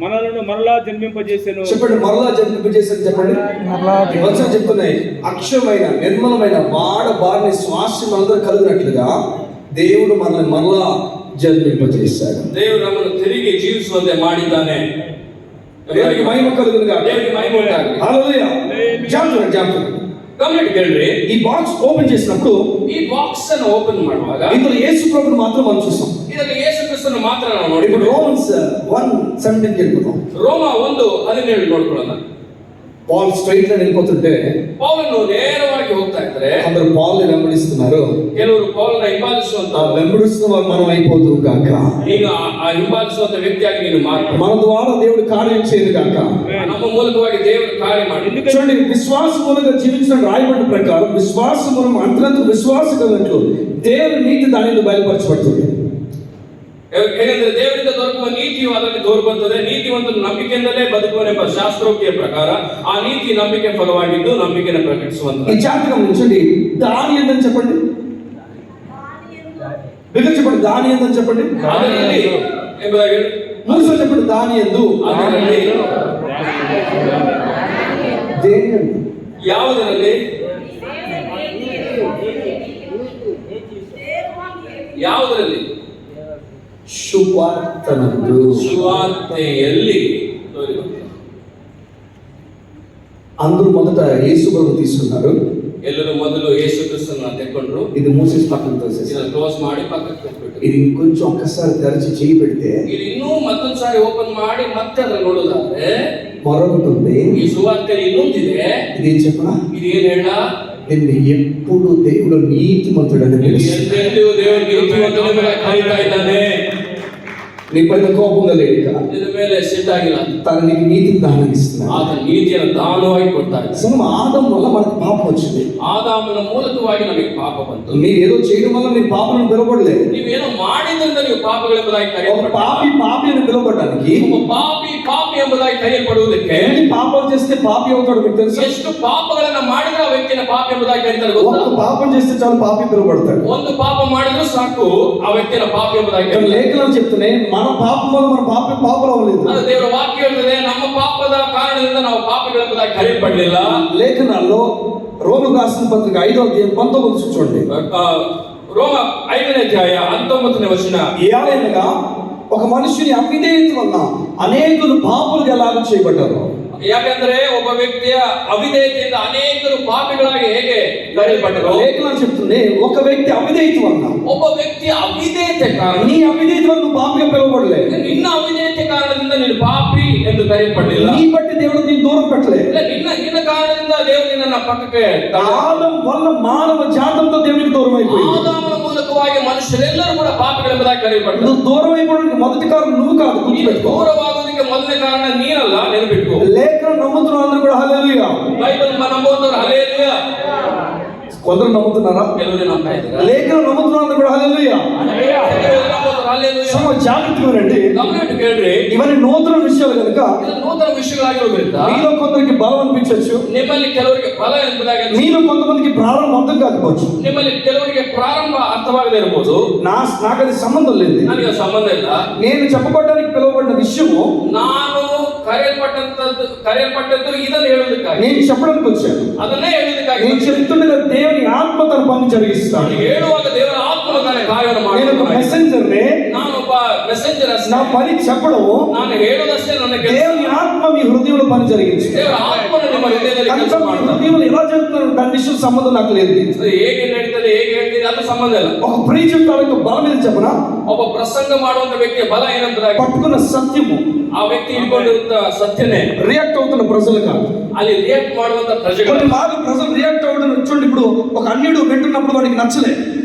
మనలను మరలా జన్మింపజేసెను. చెప్పండి, మరలా జన్మింపజేసెను. చెప్పండి, వచనం చెప్తున్నాయి, అక్షయమైన నిర్మలమైన వాడబారని స్వాస్థ్యం మనందరూ కలుగునట్లుగా దేవుడు మనల్ని మరలా జన్మింపజేశాడు. ದೇವರು ನಮ್ಮನ್ನು ತಿರುಗಿ ಜೀವಿಸುವಂತೆ ಮಾಡಿದ್ದಾನೆ. దేవునికి మహిమ కలుగునుగా. ದೇವರಿಗೆ ಮಹಿಮೆ ಉಂಟಾಗಲಿ. హల్లెలూయా. జాగ్రత్త ಗಮನಿಟ್ಟು ಕೇಳ್ರಿ, ఈ బాక్స్ ఓపెన్ చేసినప్పుడు ಈ ಬಾಕ್ಸ್ ಅನ್ನು ಓಪನ್ ಮಾಡುವಾಗ ఇందులో యేసు ప్రభుని మాత్రం మనం చూస్తాం. ಇದರಲ್ಲಿ ಯೇಸು ಕ್ರಿಸ್ತನ ಮಾತ್ರ ನಾವು ఇప్పుడు ನೋಡ್ತೀವಿ. రోమన్స్ 1:17 కి వెళ్ళిపోతాం. ರೋಮ 1:17 ನೋಡ್ಕೊಳ್ಳೋಣ. పాల్ స్ట్రైట్ లైన్ వెళ్ళిపోతుంటే ಪೌಲನು ನೇರವಾಗಿ ಹೋಗ್ತಾ ಇದ್ದಾರೆ. అందరూ పాల్ని వెంబడిస్తున్నారు. ಕೆಲವರು ಪೌಲನ ಹಿಂಬಾಲಿಸುವಂತ ఆ వెంబడిస్తున్న వారు మనం అయిపోదు గాక. ನೀನು ಆ ಹಿಂಬಾಲಿಸುವಂತ ವ್ಯಕ್ತಿಯಾಗಿ ನೀನು ಮಾರ್ಪಡು. మన ద్వారా దేవుడు కార్యం చేయదు గాక. ನಮ್ಮ ಮೂಲಕವಾಗಿ ದೇವರು ಕಾರ್ಯ ಮಾಡಿ. చూడండి, విశ్వాసములుగా జీవించడం రాయబడిన ప్రకారం విశ్వాసములు అంతరంత విశ్వాస కలిగినట్లు దేవుని నీతి దానిలో బయలుపరచబడుతుంది. ಹೇಗೆಂದ್ರೆ ದೇವರಿಂದ ದೊರಕುವ ನೀತಿಯು ಅದರಲ್ಲಿ ತೋರ್ಬರ್ತದೆ. ನೀತಿವಂತನು ನಂಬಿಕೆಯಿಂದಲೇ ಬದುಕುವನೆಂಬ ಶಾಸ್ತ್ರೋಕ್ತಿಯ ಪ್ರಕಾರ ಆ ನೀತಿ ನಂಬಿಕೆ ಫಲವಾಗಿದ್ದು ನಂಬಿಕೆಯನ್ನು ಪ್ರಕಟಿಸುವಂತ. ఈ జాతకం గమనించండి. దాని ఎందని చెప్పండి, బిగ్గర చెప్పండి. దాని ఎందని చెప్పండి, ಅದರಲ್ಲಿ ಎಂಬುದಾಗಿ ಹೇಳಿ. మూడుసార్లు చెప్పండి. దాని ఎందు, ಅದರಲ್ಲಿ దేని ఎందు, ಯಾವುದರಲ್ಲಿ ಯಾವುದರಲ್ಲಿ సువార్తనందు. ಸುವಾರ್ತೆಯಲ್ಲಿ ತೋರಿಬರ್ತದೆ. అందరూ మొదట యేసు ప్రభు తీసుకున్నారు. ಎಲ್ಲರೂ ಮೊದಲು ಯೇಸು ಕ್ರಿಸ್ತನ ತೆಕ್ಕೊಂಡ್ರು. ఇది మూసేసి పక్కన తోసేసి, ಇದನ್ನ ಕ್ಲೋಸ್ ಮಾಡಿ ಪಕ್ಕಕ್ಕೆ ಕೊಟ್ಬಿಟ್ರು. ఇది ఇంకొంచెం ఒక్కసారి తెరచి చేయి పెడితే ಇದು ಇನ್ನೂ ಮತ್ತೊಂದು ಸಾರಿ ಓಪನ್ ಮಾಡಿ ಮತ್ತೆ ಅದನ್ನ ನೋಡೋದಾದ್ರೆ మరొకటి ఉంది. ಈ ಸುವಾರ್ತೆಯಲ್ಲಿ ಇನ್ನೊಂದಿದೆ. ఇదేం చెప్పనా, ಇದೇನ್ ಹೇಳ, నిన్ను ఎప్పుడు దేవుడు నీతిమంతుడని పిలుస్తాడు. ಎಂದೆಂದಿಗೂ ದೇವರು ನೀತಿವಂತನೆಂಬುದಾಗಿ ಕರೀತಾ ಇದ್ದಾನೆ. నీ పైన కోపంగా లేడు ఇక. ನಿನ್ನ ಮೇಲೆ ಸಿಟ್ಟಾಗಿಲ್ಲ. తను నీకు నీతిని దానం ఇస్తున్నాడు. ಆತ ನೀತಿಯನ್ನು ದಾನವಾಗಿ ಕೊಡ್ತಾ ಇದ್ದಾನೆ. అసలు ఆదం వల్ల మనకు పాపం వచ్చింది. ಆದಾಮನ ಮೂಲಕವಾಗಿ ನಮಗೆ ಪಾಪ ಬಂತು. మీరు ఏదో చేయడం వల్ల మీరు పాపలను పిలవబడలేదు. ನೀವೇನೋ ಮಾಡಿದ್ರಿಂದ ನೀವು ಪಾಪಗಳೆಂಬುದಾಗಿ ఒక ಕರೆಯಲ್ಪಟ್ಟ. పాపి అని పిలవబడడానికి ಒಬ್ಬ ಪಾಪಿ ಎಂಬುದಾಗಿ ಕರೆಯಲ್ಪಡುವುದಕ್ಕೆ ఎన్ని పాపాలు చేస్తే పాపి అవుతాడు మీకు తెలుసా? ಎಷ್ಟು ಪಾಪಗಳನ್ನ ಮಾಡಿದ್ರೆ ಆ ವ್ಯಕ್ತಿನ ಪಾಪಿ ಎಂಬುದಾಗಿ ಕರೀತಾರೆ ఒక ಗೊತ್ತಾ? పాపం చేస్తే చాలు పాపి పిలవబడతాడు. ಒಂದು ಪಾಪ ಮಾಡಿದ್ರು ಸಾಕು ಆ ವ್ಯಕ್ತಿನ ಪಾಪಿ ಎಂಬುದಾಗಿ ఇక్కడ ಕರೀತಾರೆ. లేఖనాలు చెప్తున్నాయి, మన పాపం వల్ల మన పాపలు అవ్వలేదు. ಅದು ದೇವರ ವಾಕ್ಯ ಹೇಳ್ತದೆ, ನಮ್ಮ ಪಾಪದ ಕಾರಣದಿಂದ ನಾವು ಪಾಪಿಗಳೆಂಬುದಾಗಿ ಕರೆಯಲ್ಪಡಲಿಲ್ಲ. లేఖనాల్లో రోమకు రాసిన పత్రిక 5:19 చూడండి. ರೋಮ 5ನೇ ಅಧ್ಯಾಯ 19ನೇ ವಚನ. ఏలైనగా ఒక మనుషుని అవిధేయత వల్ల అనేకులు పాపులుగా ఎలాగ చేయబడ్డారు. ಯಾಕಂದ್ರೆ ಒಬ್ಬ ವ್ಯಕ್ತಿಯ ಅವಿಧೇಯತೆಯಿಂದ ಅನೇಕರು ಪಾಪಿಗಳಾಗಿ ಹೇಗೆ ಕರೆಯಲ್ಪಟ್ಟರು. లేఖనాలు చెప్తుంది, ఒక వ్యక్తి అవిధేయత వల్ల, ಒಬ್ಬ ವ್ಯಕ್ತಿಯ ಅವಿಧೇಯತೆ ಕಾರಣ, నీ అవిధేయత వల్ల నువ్వు పాపిగా పిలవబడలేదు. ನಿನ್ನ ಅವಿಧೇಯತೆ ಕಾರಣದಿಂದ ನೀನು ಪಾಪಿ ಎಂದು ಕರೆಯಲ್ಪಡಲಿಲ್ಲ. నీ బట్టి దేవుడు నీకు దూరం పెట్టలేదు. ಇಲ್ಲ, ನಿನ್ನ ಕಾರಣದಿಂದ ದೇವರು ನಿನ್ನನ್ನು ಪಕ್ಕಕ್ಕೆ ఆదం వల్ల మానవ జాతంతో దేవునికి దూరం అయిపోయింది. ಆದಾಮನ ಮೂಲಕವಾಗಿ ಮನುಷ್ಯರೆಲ್ಲರೂ ಕೂಡ ಪಾಪಿಗಳೆಂಬುದಾಗಿ ಕರೆಯಲ್ಪಟ್ಟರು. నువ్వు దూరం అయిపోవడానికి మొదటి కారణం నువ్వు కాదు, ನೀನು గుర్తుపెట్టుకో. ದೂರವಾಗುವುದಕ್ಕೆ ಮೊದಲನೇ ಕಾರಣ ನೀನಲ್ಲ, ನೆನಪಿಟ್ಕೋ. లేఖనం నమ్ముతున్న అందరూ కూడా హల్లెలూయా. Bible ನಂಬುವವರು hallelujah. కొందరు నమ్ముతున్నారా? ಕೆಲವರು ನಂಬ್ತಾ ಇದ್ದಾರೆ. లేఖనం నమ్ముతున్న అందరూ కూడా హల్లెలూయా. ಕೆಲವರು ನಂಬುವವರು ಹಲ್ಲೆಲೂಯಾ. జాగ్రత్తగా రండి. ಗಮನಿಟ್ಟು ಕೇಳ್ರಿ, ఇవన్నీ నూతన విషయాలు కనుక ಇದು ನೂತನ ವಿಷಯಗಳಾಗಿರೋದ್ರಿಂದ మీలో కొందరికి బలం అనిపించవచ్చు, ನಿಮ್ಮಲ್ಲಿ ಕೆಲವರಿಗೆ ಫಲ ಎಂಬುದಾಗಿ ಅನಿಸುತ್ತೆ. మీలో కొంతమందికి ప్రారంభం అర్థం కాకపోవచ్చు. ನಿಮ್ಮಲ್ಲಿ ಕೆಲವರಿಗೆ ಪ್ರಾರಂಭ ಅರ್ಥವಾಗದೇ ಇರಬಹುದು. నాకు అది సంబంధం లేదు. ನನಗೆ ಸಂಬಂಧ ಇಲ್ಲ. నేను చెప్పబడడానికి పిలువబడిన విషయము ನಾನು ಕರೆಯಲ್ಪಟ್ಟದ್ದು ಇದನ್ನು ಹೇಳುವುದಕ್ಕಾಗಿ, నేను చెప్పడానికి వచ్చాను. ಅದನ್ನೇ ಹೇಳುವುದಕ್ಕಾಗಿ. నేను చెప్తుండగా దేవుని ఆత్మ తన పని జరిగిస్తాడు. ನಾನು ಹೇಳುವಾಗ ದೇವರ ಆತ್ಮನು ತನ್ನ ಕಾರ್ಯವನ್ನು నేను ఒక ಮಾಡುತ್ತಾನೆ. మెసెంజర్నే, ನಾನೊಬ್ಬ ಮೆಸೆಂಜರ್ ಅಷ್ಟೇ. నా పని చెప్పడం, ನಾನು ಹೇಳುವುದಷ್ಟೇ ನನ್ನ ಕೆಲಸ. దేవుని ఆత్మ మీ హృదయంలో పని జరిగించి ದೇವರ ಆತ್ಮನು ನಿಮ್ಮ ಹೃದಯದಲ್ಲಿ కనుక ಕೆಲಸ మీ ಮಾಡ್ತಾನೆ. హృదయంలో ఎలా జరుగుతున్నారు దాని విషయం సంబంధం నాకు లేదు. ಅದು ಹೇಗೆ ನಡೀತದೆ, ಹೇಗೆ ಹೇಳ್ತಿದೆ ಅದು ಸಂಬಂಧ ಇಲ್ಲ. ఒక ప్రీచర్ తాలూకు బలం మీద చెప్పనా, ಒಬ್ಬ ಪ್ರಸಂಗ ಮಾಡುವಂತ ವ್ಯಕ್ತಿಯ ಬಲ ಏನಂಬುದಾಗಿ, పట్టుకున్న సత్యము ಆ ವ್ಯಕ್ತಿ ಇಟ್ಕೊಂಡಿರುವಂತ ಸತ್ಯನೇ రియాక్ట్ అవుతున్న ప్రజలు కాదు. ಅಲ್ಲಿ ರಿಯಾಕ್ಟ್ ಮಾಡುವಂತ ಪ್ರಜೆಗಳು. కొన్ని మార్లు ప్రజలు రియాక్ట్ అవ్వడం చూడండి. ఇప్పుడు ఒక అన్యుడు వింటున్నప్పుడు వాడికి నచ్చలే,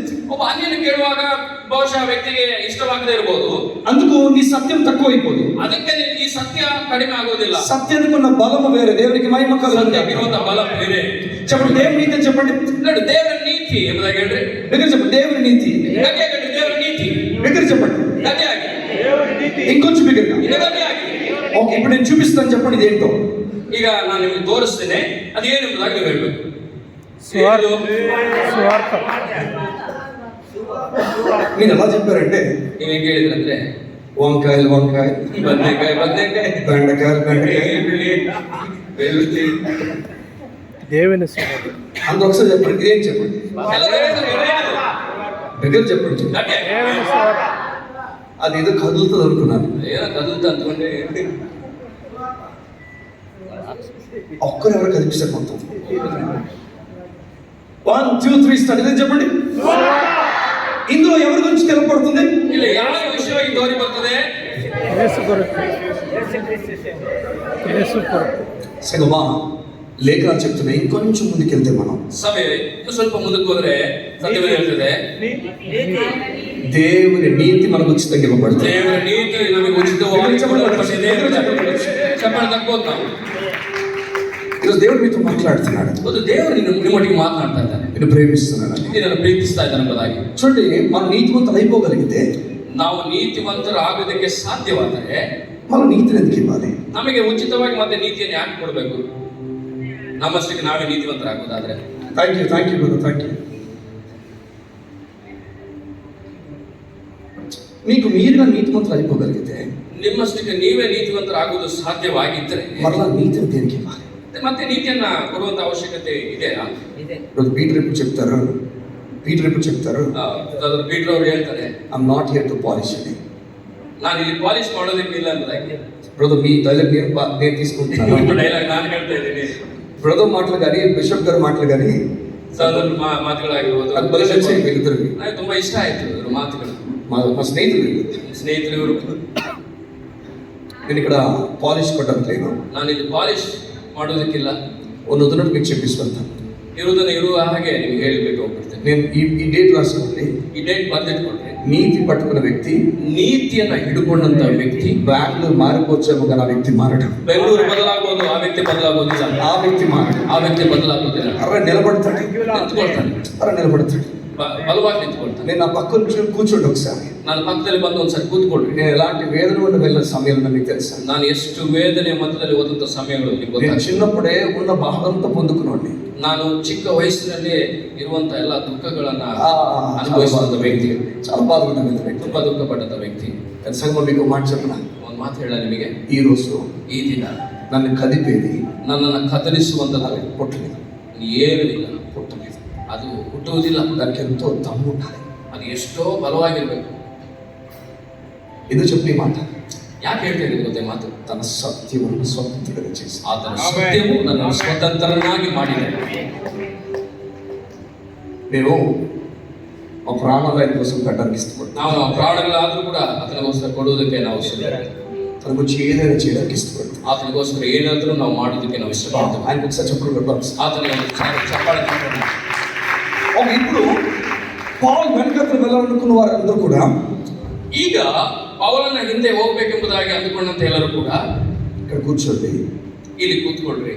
ಒಬ್ಬ ಅನ್ಯನು ಕೇಳುವಾಗ ಬಹುಶಃ ಆ ವ್ಯಕ್ತಿಗೆ ಇಷ್ಟವಾಗದೇ ಇರಬಹುದು. అందుకు నీ సత్యం తక్కువైపోదు. ಅದಕ್ಕೆ ಈ ಸತ್ಯ ಕಡಿಮೆ ಆಗೋದಿಲ್ಲ. సత్యానికి ఉన్న బలము వేరే, దేవునికి మహిమ కలుగును. ಸತ್ಯಕ್ಕಿರುವಂತ ಬಲ ಬೇರೆ. చెప్పండి దేవుని నీతి చెప్పండి. ನೋಡಿ, ದೇವರ ನೀತಿ ಎಂಬುದಾಗಿ ಹೇಳ್ರಿ. దగ్గర చెప్పండి దేవుని నీతి. ಗಟ್ಟಿಯಾಗಿ ಹೇಳ್ರಿ, ದೇವರ ನೀತಿ. దగ్గర చెప్పండి, ಗಟ್ಟಿಯಾಗಿ, ఇంకొంచెం బిగ్గరగా. ಇನ್ನು ಗಟ್ಟಿಯಾಗಿ. ఓకే, ఇప్పుడు నేను చూపిస్తాను, చెప్పండి ఇది ఏంటో. ಈಗ ನಾನು ನಿಮಗೆ ತೋರಿಸ್ತೇನೆ, ಅದೇನೆಂಬುದಾಗಿ ನೀವು ಹೇಳ್ಬೇಕು. మీరు ఎలా చెప్పారంటే, ನೀವು ಹೆಂಗೆ ಹೇಳಿದ್ರಂದ್ರೆ, వంకాయలు వంకాయ, ಬದನೆಕಾಯಿ ಬದನೆಕಾಯಿ, బెండకాయలు బెండకాయ, ಈರುಳ್ಳಿ ಬೆಳ್ಳುಳ್ಳಿ. అందరూ ఒకసారి చెప్పండి, ఇదేం చెప్పండి, ಎಲ್ಲರೂ ಹೇಳಿದ್ರು. దగ్గర చెప్పండి. ಗಟ್ಟಿಯಾಗಿ. అది ఏదో కదులుతుంది అనుకున్నాను. ಏನೋ ಕದುಲ್ತ ಅಂದ್ಕೊಂಡೆ. ఒక్కరు ఎవరు కనిపిస్తారు మొత్తం. 1 2 3 స్టార్ట్. ఇదే చెప్పండి. ఇందులో ఎవరి గురించి తెలపడుతుంది? ಇಲ್ಲಿ ಯಾವ ವಿಷಯವಾಗಿ ತೋರಿ ಬರ್ತದೆ? సగమా లేఖనాలు చెప్తున్నాయి. ఇంకొంచెం ముందుకెళ్తే మనం ಸಭೆ ಇನ್ನು ಸ್ವಲ್ಪ ಮುಂದಕ್ಕೆ ಹೋದ್ರೆ ಸತ್ಯವೇದ ಹೇಳ್ತದೆ దేవుని నీతి మనకు ఉచితంగా ఇవ్వబడుతుంది. ದೇವರ ನೀತಿ ನಮಗೆ ಉಚಿತವಾಗಿ ಕೊಡಲ್ಪಟ್ಟಿದೆ. చెప్పండి తక్కువ ఈరోజు దేవుడు మీతో మాట్లాడుతున్నాడు. ಒಂದು ದೇವರು ನಿಮ್ಮೊಟ್ಟಿಗೆ ಮಾತನಾಡ್ತಾ ಇದ್ದಾನೆ. నేను ప్రేమిస్తున్నాను. ನಿನ್ನನ್ನು ಪ್ರೀತಿಸ್ತಾ ಇದ್ದಾನೆ ಎಂಬುದಾಗಿ. చూడండి, మనం నీతివంతులు అయిపోగలిగితే, ನಾವು ನೀತಿವಂತರು ಆಗೋದಕ್ಕೆ ಸಾಧ್ಯವಾದರೆ మనం నీతిని ఎందుకు ఇవ్వాలి? ನಮಗೆ ಉಚಿತವಾಗಿ ಮತ್ತೆ ನೀತಿಯನ್ನು ಯಾಕೆ ಕೊಡಬೇಕು? ನಮ್ಮಷ್ಟಕ್ಕೆ ನಾವೇ ನೀತಿವಂತರಾಗೋದಾದ್ರೆ. Thank you brother, thank you. మీకు మీరుగా నీతివంతులు అయిపోగలిగితే, ನಿಮ್ಮಷ್ಟಕ್ಕೆ ನೀವೇ ನೀತಿವಂತರಾಗುವುದು ಸಾಧ್ಯವಾಗಿದ್ದರೆ మరలా నీతిని దేనికి ఇవ్వాలి? ಮತ್ತೆ ನೀತಿಯನ್ನ ಕೊಡುವಂತ ಅವಶ್ಯಕತೆ ಇದೆಯಾ? ఇప్పుడు పీటర్ ఎప్పుడు చెప్తారు ಪೀಟರ್ ಅವರು ಹೇಳ್ತಾರೆ, I'm not here to polish అని. ನಾನು ಇಲ್ಲಿ ಪಾಲಿಶ್ ಮಾಡೋದಕ್ಕೆ ಇಲ್ಲ ಎಂಬುದಾಗಿ. బ్రదర్, మీ డైలాగ్ నేను తీసుకుంటున్నాను. ಡೈಲಾಗ್ ನಾನು ಹೇಳ್ತಾ ಇದ್ದೀನಿ. బ్రదర్ మాటలు కానీ, బిషప్ గారి మాటలు కానీ ಸಹೋದರ ಮಾತುಗಳಾಗಿರ್ಬೋದು, ಅದು ಬಹಳ ಹೆಚ್ಚಾಗಿ ಇದ್ರಿಗೆ ನನಗೆ ತುಂಬಾ ಇಷ್ಟ ಆಯ್ತು ಇವರು ಮಾತುಗಳು. మా ಸ್ನೇಹಿತರು ಇವರು. నేను ఇక్కడ పాలిష్ కొట్టడం లేదు. ನಾನು ಇಲ್ಲಿ ಪಾಲಿಶ್ ಮಾಡೋದಕ್ಕಿಲ್ಲ, ಒಂದು వదినట్టు మీకు చెప్పిస్తాను. ಇರುವುದನ್ನು ಇರುವ ಹಾಗೆ ನಿಮ್ಗೆ ಹೇಳಿಬಿಟ್ಟು ಹೋಗ್ಬಿಡ್ತೇನೆ. నేను ఈ డేట్ రాసుకోండి. ಈ ಡೇಟ್ ಬರ್ದಿಟ್ಕೊಂಡ್ರೆ, నీతి పట్టుకున్న వ్యక్తి, ನೀತಿಯನ್ನ ಹಿಡ್ಕೊಂಡಂತ ವ್ಯಕ್ತಿ బెంగళూరు మారిపోవచ్చేమో కానీ ఆ వ్యక్తి మారడం. ಬೆಂಗಳೂರು ಬದಲಾಗೋದು, ಆ ವ್ಯಕ್ತಿ ಬದಲಾಗೋದಿಲ್ಲ. ఆ వ్యక్తి మారడం. ಆ ವ್ಯಕ್ತಿ ಬದಲಾಗೋದಿಲ್ಲ. అరే నిలబడతాడు, ನಿಂತ್ಕೊಳ್ತಾನೆ, నిలబడతాడు. ಬಲವಾಗಿ నించుకుంటాను. నేను నా పక్కన కూర్చోండి ఒకసారి. ನನ್ನ పಕ್ಕದಲ್ಲಿ ಬಂದು ಒಂದ್ಸರಿ ಕೂತ್ಕೊಳ್ರಿ. నేను ఎలాంటి వేదన ఉన్న వెళ్ళిన సమయంలో మీకు తెలుసా? ನಾನು ಎಷ್ಟು ವೇದನೆ ಮಧ್ಯದಲ್ಲಿ ಹೋದಂತ ಸಮಯಗಳು ನಿಮಗೆ నేను ಗೊತ್ತಾಗ್ತದೆ. చిన్నప్పుడే ఉన్న బాధంతా పొందుకున్నాండి. ನಾನು ಚಿಕ್ಕ ವಯಸ್ಸಿನಲ್ಲಿ ಇರುವಂತ ಎಲ್ಲ ದುಃಖಗಳನ್ನ ಅನುಭವಿಸಿದಂತ ವ್ಯಕ್ತಿ, చాలా బాధపడ్డాను వ్యక్తి. ತುಂಬಾ ದುಃಖ ಪಟ್ಟಂತ ವ್ಯಕ್ತಿ. కానీ సంగమ మీకు మాట చెప్పిన, ಒಂದು ಮಾತು ಹೇಳ ನಿಮಗೆ, ఈ రోజు ಈ ದಿನ నన్ను కదిపేది ನನ್ನನ್ನು ಕದಲಿಸುವಂತದ್ದು పుట్టలేదు, ಏನೂ ಇಲ್ಲ. పుట్టలేదు. ಅದು ಹುಟ್ಟುವುದಿಲ್ಲ. దానికి ఎంతో దమ్ము ఉండాలి. ಅದು ಎಷ್ಟೋ ಬಲವಾಗಿರ್ಬೇಕು. ఎందుకు చెప్పి ఈ మాట? ಯಾಕೆ ಹೇಳ್ತೇನೆ ಗೊತ್ತೇ ಮಾತು? తన సత్యವನ್ನು స్వతంత్రుడిగా చేసి ಆತನ ಸತ್ಯವು ನನ್ನನ್ನು ಸ್ವತಂತ್ರನಾಗಿ ಮಾಡಿದೆ. మేము మా ప్రాణాలు ఆయన కోసం పెట్టడానికి ఇష్టపడతాం. ನಾವು ನಮ್ಮ ಪ್ರಾಣಗಳಾದ್ರೂ ಕೂಡ ಆತನಿಗೋಸ್ಕರ ಕೊಡುವುದಕ್ಕೆ ನಾವು తన గురించి ఏదైనా చేయడానికి ఇష్టపడతాం. ಆತನಿಗೋಸ್ಕರ ಏನಾದ್ರೂ ನಾವು ಮಾಡೋದಕ್ಕೆ ನಾವು ಇಷ್ಟಪಡ್ತೇವೆ. ఆయన ఒకసారి చెప్పడం పెడతాం. ಆತನಿಗೆ ಚಪ್ಪಾಳೆ ತಟ್ಟೋಣ. ఇప్పుడు పౌలు వెనకత్తులు వెళ్ళాలనుకున్న వారందరూ కూడా, ಈಗ ಪೌಲನ ಹಿಂದೆ ಹೋಗ್ಬೇಕೆಂಬುದಾಗಿ ಅಂದುಕೊಂಡಂತ ಎಲ್ಲರೂ ಕೂಡ ఇక్కడ కూర్చోండి. ಇಲ್ಲಿ ಕೂತ್ಕೊಳ್ರಿ.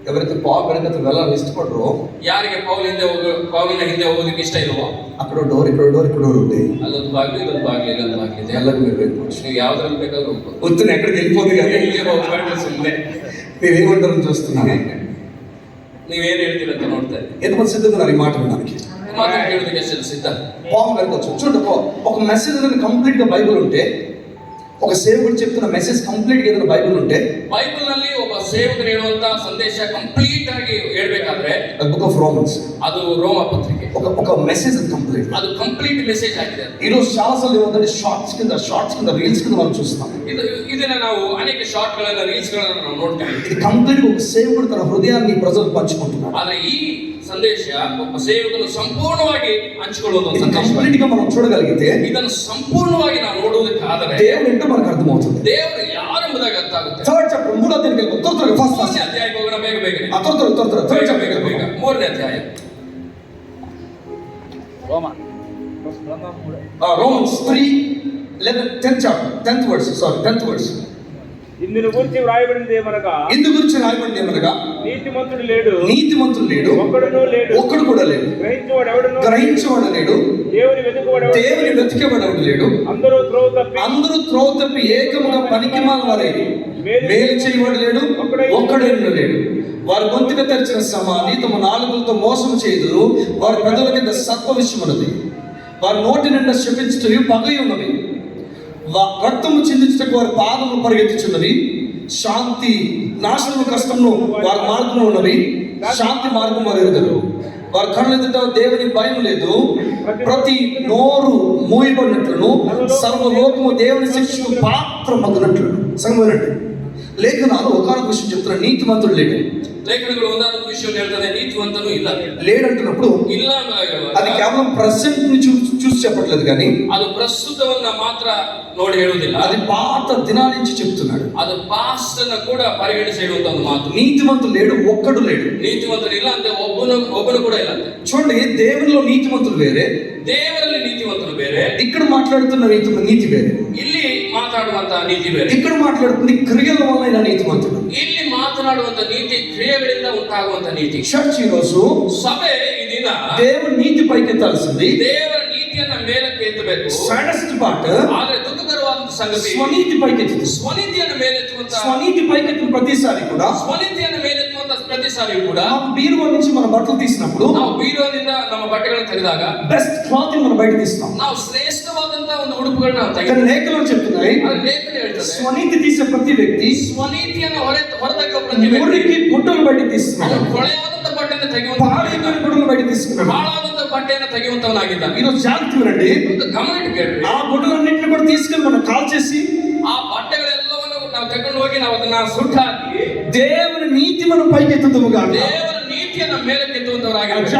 ఎవరైతే పౌలు వెనకత్తులు వెళ్ళాలని ఇష్టపడరో, ಯಾರಿಗೆ ಪೌಲನ ಹಿಂದೆ ಹೋಗೋದಕ್ಕೆ ಇಷ್ಟ ಇಲ್ವೋ, అక్కడ డోర్, ఇక్కడ డోర్, ఇక్కడ డోర్ ఉంది. ಅಲ್ಲೊಂದು ಬಾಗಿಲು, ಇದೊಂದು ಬಾಗಿಲು, ಇಲ್ಲೊಂದು ಬಾಗಿಲು ಇದೆ. ಎಲ್ಲರೂ మీరు వెళ్ళిపోవచ్చు. ನೀವು ಯಾವ್ದ್ರಲ್ಲಿ ಬೇಕಾದ್ರೂ ಹೋಗ್ಬೋದು. వద్దు ఎక్కడికి వెళ్ళిపోతుంది కానీ ಎಲ್ಲಿಗೆ ಹೋಗ್ಬೇಡ್ರಿ ಸುಮ್ಮನೆ. నేను ఏమంటారని చూస్తున్నాను. ನೀವೇನ್ ಹೇಳ್ತೀರಂತ ನೋಡ್ತಾ ಇದ್ದೀನಿ. ఎంతమంది సిద్ధంగా ఉన్నారు ఈ మాట వినడానికి? ಮಾತನ್ನು ಕೇಳೋದಕ್ಕೆ ಎಷ್ಟು ಸಿದ್ಧ? పాము వెళ్ళవచ్చు. చూడండి, ఒక మెసేజ్ ఏదైనా కంప్లీట్ గా బైబిల్ ఉంటే, ఒక సేవకుడు చెప్తున్న మెసేజ్ కంప్లీట్ గా ఏదైనా బైబిల్ ఉంటే, ಬೈಬಲ್ ನಲ್ಲಿ ಒಬ್ಬ ಸೇವಕರು ಹೇಳುವಂತ ಸಂದೇಶ ಕಂಪ್ಲೀಟ್ ಆಗಿ ಹೇಳ್ಬೇಕಾದ್ರೆ బుక్ ఆఫ్ రోమన్స్, ಅದು ರೋಮ ಪತ್ರಿಕೆ. ఒక మెసేజ్ కంప్లీట్. ಅದು ಕಂಪ್ಲೀಟ್ ಮೆಸೇಜ್ ಆಗಿದೆ. ఈ రోజు చాలా సార్లు ఏమంటే షార్ట్స్ కింద రీల్స్ కింద మనం చూస్తాం. ಇದನ್ನ ನಾವು ಅನೇಕ ಶಾರ್ಟ್ ಗಳನ್ನ, ರೀಲ್ಸ್ ಗಳನ್ನ ನಾವು ನೋಡ್ತೇವೆ. ఇది కంప్లీట్ ఒక సేవకుడు తన హృదయాన్ని ప్రజలకు పంచుకుంటున్నాడు. ಆದ್ರೆ ಈ ಸಂದೇಶ ಒಬ್ಬ ಸೇವಕನು ಸಂಪೂರ್ಣವಾಗಿ ಹಂಚಿಕೊಳ್ಳುವುದು ఇది ಸಂದೇಶ. కంప్లీట్ గా మనం చూడగలిగితే, ಇದನ್ನು ಸಂಪೂರ್ಣವಾಗಿ ನಾವು ನೋಡುವುದಕ್ಕಾದರೆ దేవుడు ఏంటో మనకు అర్థమవుతుంది. ದೇವರು ಯಾರೆಂಬುದಾಗಿ ಅರ್ಥ ಆಗುತ್ತೆ. థర్డ్ చాప్టర్, 3వ అధ్యాయానికి వెళ్ళిపో. త్వరగా ఫస్ట్ ಮೂರನೇ ಅಧ್ಯಾಯಕ್ಕೆ ಹೋಗೋಣ, ಬೇಗ ಬೇಗ. త్వరగా థర్డ్ చాప్టర్ ಬೇಗ. ಮೂರನೇ ಅಧ್ಯಾಯ రోమన్స్ 10th verse. ఇందును గురించి వ్రాయబడింది ఏమనగా, ఇందు గురించి రాయబడింది ఏమనగా, నీతిమంతుడు లేడు, ఒక్కడు కూడా లేడు, గ్రహించేవాడు లేడు, దేవుని వెతికేవాడు లేడు. అందరూ త్రోవ తప్పి ఏకముగా పనికిమాలిన వారే, మేలు చేయవాడు లేడు, ఒక్కడైనా లేడు. వారి గొంతుగా తెరిచిన సమాధి తమ నాలుగులతో మోసం చేయుదురు. వారి పెదవుల కింద సత్వ విషయం ఉన్నది. వారి నోటి నిండా శపించుటవి పగై ఉన్నవి. రక్తము చిందించుటకు వారి పాదములు పరిగెత్తుచున్నవి. శాంతి నాశనము కష్టమును వారి మార్గంలో ఉన్నవి. శాంతి మార్గం వారు ఎరుగరు. వారి కళ్ళ ఎదుట దేవుని భయం లేదు. ప్రతి నోరు మూయబడినట్లును సర్వలోకము దేవుని శిక్షకు పాత్రమగునట్లును. సంగమేనండి, లేఖనాలు ఒకనొక విషయం చెప్తున్న, నీతిమంతుడు లేడు. ಲೇಖನಗಳು ಒಂದಾದ ವಿಷಯವನ್ನು ಹೇಳ್ತದೆ, ನೀತಿವಂತನು ಇಲ್ಲ. లేడంటున్నప్పుడు ಇಲ್ಲ ಅಂತ అది కేవలం ప్రెసెంట్ ని చూసి చెప్పట్లేదు కానీ ಅದು ಪ್ರಸ್ತುತವನ್ನ ಮಾತ್ರ ನೋಡಿ ಹೇಳುವುದಿಲ್ಲ, అది పాత దినాల నుంచి చెప్తున్నాడు. ಅದು ಪಾಸ್ಟ್ ಅನ್ನ ಕೂಡ ಪರಿಗಣಿಸಿ ಹೇಳುವಂತ ಒಂದು ಮಾತು. నీతిమంతుడు లేడు, ఒక్కడు లేడు. ನೀತಿವಂತನು ಇಲ್ಲ ಅಂತ ಒಬ್ಬನು ಕೂಡ ಇಲ್ಲ ಅಂತ. చూడండి, దేవునిలో నీతిమంతులు వేరే, ದೇವರಲ್ಲಿ ನೀತಿವಂತನು ಬೇರೆ, ఇక్కడ మాట్లాడుతున్న నీతి వేరే. ಇಲ್ಲಿ ಮಾತಾಡುವಂತ ನೀತಿ ಬೇರೆ. ఇక్కడ మాట్లాడుతుంది క్రియల వల్ల నీతిమంతుడు. ಇಲ್ಲಿ ಮಾತನಾಡುವಂತ ನೀತಿ ಕ್ರಿಯೆಗಳಿಂದ ಉಂಟಾಗುವಂತ ನೀತಿ. చర్చ్ ఈ రోజు ಸಭೆ ಈ ದಿನ దేవుని నీతి పైకెత్తాల్సింది. ದೇವರ ನೀತಿಯನ್ನ ಮೇಲಕ್ಕೆ ಎತ್ತಬೇಕು. సాడెస్ట్ పార్ట్, ಆದ್ರೆ ದುಃಖಕರವಾದ ಸಂಗತಿ స్వనీతి పైకెత్తుతుంది. ಸ್ವನೀತಿಯನ್ನು ಮೇಲೆತ್ತುವಂತ, స్వనీతి పైకెత్తిన ప్రతిసారి కూడా ಸ್ವನೀತಿಯನ್ನು ಮೇಲೆತ್ತುವಂತ ಪ್ರತಿ ಸಾರಿಯೂ ಕೂಡ మనం బీరువా నుంచి మన బట్టలు తీసినప్పుడు ನಾವು ಬೀರೋನಿಂದ ನಮ್ಮ ಬಟ್ಟೆಗಳನ್ನು ತೆಗೆದಾಗ బెస్ట్ క్లాత్ మనం బయట తీస్తాం. ನಾವು ಶ್ರೇಷ್ಠವಾದಂತ ಒಂದು ಉಡುಪುಗಳನ್ನ ನಾವು కానీ ತೆಗೆದು, లేఖలు చెప్తున్నాయి, ಲೇಖನ ಹೇಳ್ತದೆ, స్వనీతి తీసే ప్రతి వ్యక్తి ಸ್ವನೀತಿಯನ್ನು ಹೊರತಕ್ಕ ಪ್ರತಿ ವ್ಯಕ್ತಿ మురికి గుడ్డలు బయట తీస్తున్నాడు, ಅವನು ಕೊಳೆಯಾದಂತ ಬಟ್ಟೆಯನ್ನು ತೆಗೆಯುವಂತ, పాడైపోయిన గుడ్డలు బయట తీసుకున్నాడు. ಹಾಳಾದಂತ ಬಟ್ಟೆಯನ್ನು ತೆಗೆಯುವಂತವನಾಗಿದ್ದಾನೆ. ఈరోజు జాగ్రత్త వినండి, ಒಂದು ಗಮನ ಕೇಳ್ರಿ, ఆ గుడ్డలన్నింటినీ కూడా తీసుకెళ్ళి మనం కాల్ చేసి ಆ ಬಟ್ಟೆಗಳೆಲ್ಲವನ್ನು ನಾವು ತಗೊಂಡು ಹೋಗಿ ನಾವು ಅದನ್ನ ಸುಟ್ಟಾಕಿ దేవుని నీతి మనం పైకెత్తుతాము కాదు. ದೇವರ ನೀತಿಯನ್ನ ಮೇಲಕ್ಕೆತ್ತುವಂತವರಾಗಿರ್ಬೇಕು.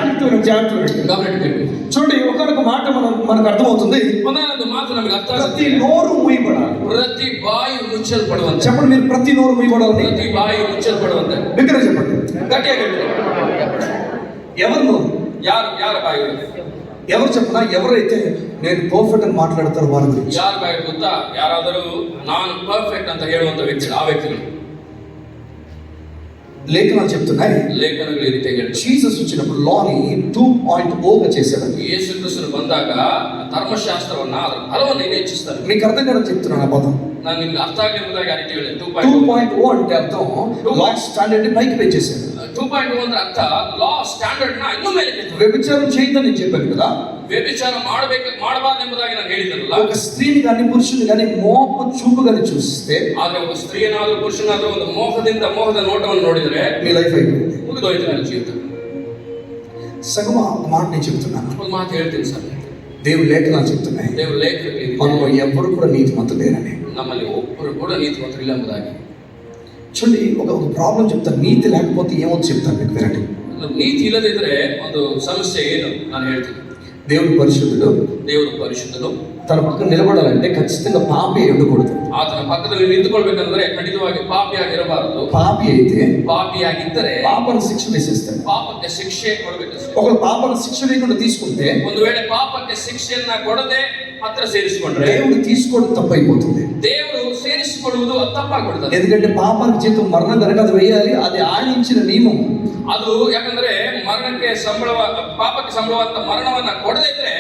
జాగ్రత్త వినండి. ಗಮನ ಕೇಳ್ರಿ. చూడండి, ఒకనొక మాట మనకు అర్థమవుతుంది. ಒಂದಾನೊಂದು ಮಾತು ನಮಗೆ ಅರ್ಥ ప్రతి ಆಗುತ್ತೆ. నోరు మూయబడాలి. ಪ್ರತಿ ಬಾಯಿ ಮುಚ್ಚಲ್ಪಡುವಂತೆ. చెప్పండి, మీరు ప్రతి నోరు మూయబడాలని ಪ್ರತಿ ಬಾಯಿ ಮುಚ್ಚಲ್ಪಡುವಂತೆ. దగ్గర చెప్పండి. ಗಟ್ಟಿಯಾಗಿ ಹೇಳ್ರಿ. ఎవరు నోరు? ಯಾರ ಬಾಯಿಗಳು? ఎవరు చెప్పనా? ఎవరైతే నేను పర్ఫెక్ట్ అని మాట్లాడతారు వాళ్ళ గురించి. ಯಾರ ಬಾಯಿ ಗೊತ್ತಾ? ಯಾರಾದರೂ ನಾನು ಪರ್ಫೆಕ್ಟ್ ಅಂತ ಹೇಳುವಂತ ವ್ಯಕ್ತಿಗಳು, ಆ ವ್ಯಕ್ತಿಗಳು. లేఖనాలు చెప్తున్నాయి, ಲೇಖನಗಳು ಈ ರೀತಿಯಾಗಿ ಹೇಳ್ತಾರೆ. జీసస్ వచ్చినప్పుడు లాని 2.0గా చేశాడు. ಯೇಸು ಕ್ರಿಸ್ತನು ಬಂದಾಗ ಧರ್ಮಶಾಸ್ತ್ರವನ್ನ ಅದರ ಫಲವನ್ನು ಹೆಚ್ಚಿಸ್ತಾರೆ. మీకు అర్థం కదా చెప్తున్నాను ఆ పదం. ನಾನು ನಿಮ್ಗೆ ಅರ್ಥ ಆಗಲಿರುವುದಾಗಿ ಆ ರೀತಿ ಹೇಳಿದೆ. 2.0 అంటే అర్థం లా స్టాండర్డ్ ని పైకి పెంచేశాడు. 2.0 ಅಂದ್ರೆ ಅರ್ಥ ಲಾ ಸ್ಟ್ಯಾಂಡರ್ಡ್ ನ ಇನ್ನೂ ಮೇಲೆ ಎತ್ತಿತು. వ్యభిచారం చేయదని నేను చెప్పాను కదా, ವ್ಯಭಿಚಾರ ಮಾಡಬಾರದೆಂಬುದಾಗಿ ನಾನು ಹೇಳಿದನಲ್ಲ. ఒక స్త్రీని కానీ పురుషుని కానీ మోపు చూపు కానీ చూస్తే ಆದ್ರೆ ಒಬ್ಬ ಸ್ತ್ರೀಯನಾದ್ರೂ ಪುರುಷನಾದ್ರೂ ಒಂದು ಮೋಹದ ನೋಟವನ್ನು ನೋಡಿದರೆ మీ లైఫ్ అయిపోయింది. ಮುಗಿದೋಯ್ತು ನನ್ನ ಜೀವಿತ. సగం ఒక మాట నేను చెప్తున్నాను, ಒಂದು ಮಾತು ಹೇಳ್ತೀನಿ ಸರ್. దేవుడు లేఖనాలు చెప్తున్నాయి, ದೇವರು ಲೇಖನದಲ್ಲಿ మనలో ఎవరు కూడా నీతిమంతులు లేరని. ನಮ್ಮಲ್ಲಿ ಒಬ್ಬರು ಕೂಡ ನೀತಿವಂತರಿಲ್ಲ ಎಂಬುದಾಗಿ. చూడండి, ఒక ప్రాబ్లం చెప్తాను, నీతి లేకపోతే ఏమవుతుంది చెప్తాను మీకు, వినండి. ನೀತಿ ಇಲ್ಲದಿದ್ರೆ ಒಂದು ಸಮಸ್ಯೆ ಏನು ನಾನು ಹೇಳ್ತೀನಿ. దేవుడు పరిశుద్ధుడు, ದೇವರು ಪರಿಶುದ್ಧನು. తన పక్కన నిలబడాలంటే ఖచ్చితంగా పాపి ఉండకూడదు. ಆತನ ಪಕ್ಕದಲ್ಲಿ ನಿಂತುಕೊಳ್ಬೇಕಂದ್ರೆ ಖಂಡಿತವಾಗಿ ಪಾಪಿಯಾಗಿರಬಾರದು. పాపి అయితే ಪಾಪಿಯಾಗಿದ್ದರೆ పాపను శిక్ష వేసేస్తాడు. ಪಾಪಕ್ಕೆ ಶಿಕ್ಷೆ ಕೊಡಬೇಕಷ್ಟೇ. ఒకరు పాపను శిక్ష లేకుండా తీసుకుంటే ಒಂದು ವೇಳೆ ಪಾಪಕ್ಕೆ ಶಿಕ್ಷೆಯನ್ನ ಕೊಡದೆ ಹತ್ರ ಸೇರಿಸಿಕೊಂಡ್ರೆ దేవుడు తీసుకోవడం తప్పైపోతుంది. ದೇವರು ಸೇರಿಸಿಕೊಳ್ಳುವುದು ತಪ್ಪಾಗ್ಬಿಡ್ತದೆ. ఎందుకంటే పాపానికి జీతం మరణం కనుక అది వేయాలి, అది ఆయన ఇచ్చిన నియమం. ಅದು ಯಾಕಂದ್ರೆ ಪಾಪಕ್ಕೆ ಸಂಬಳವಾದ ಮರಣವನ್ನ ಕೊಡದೇ ಇದ್ರೆ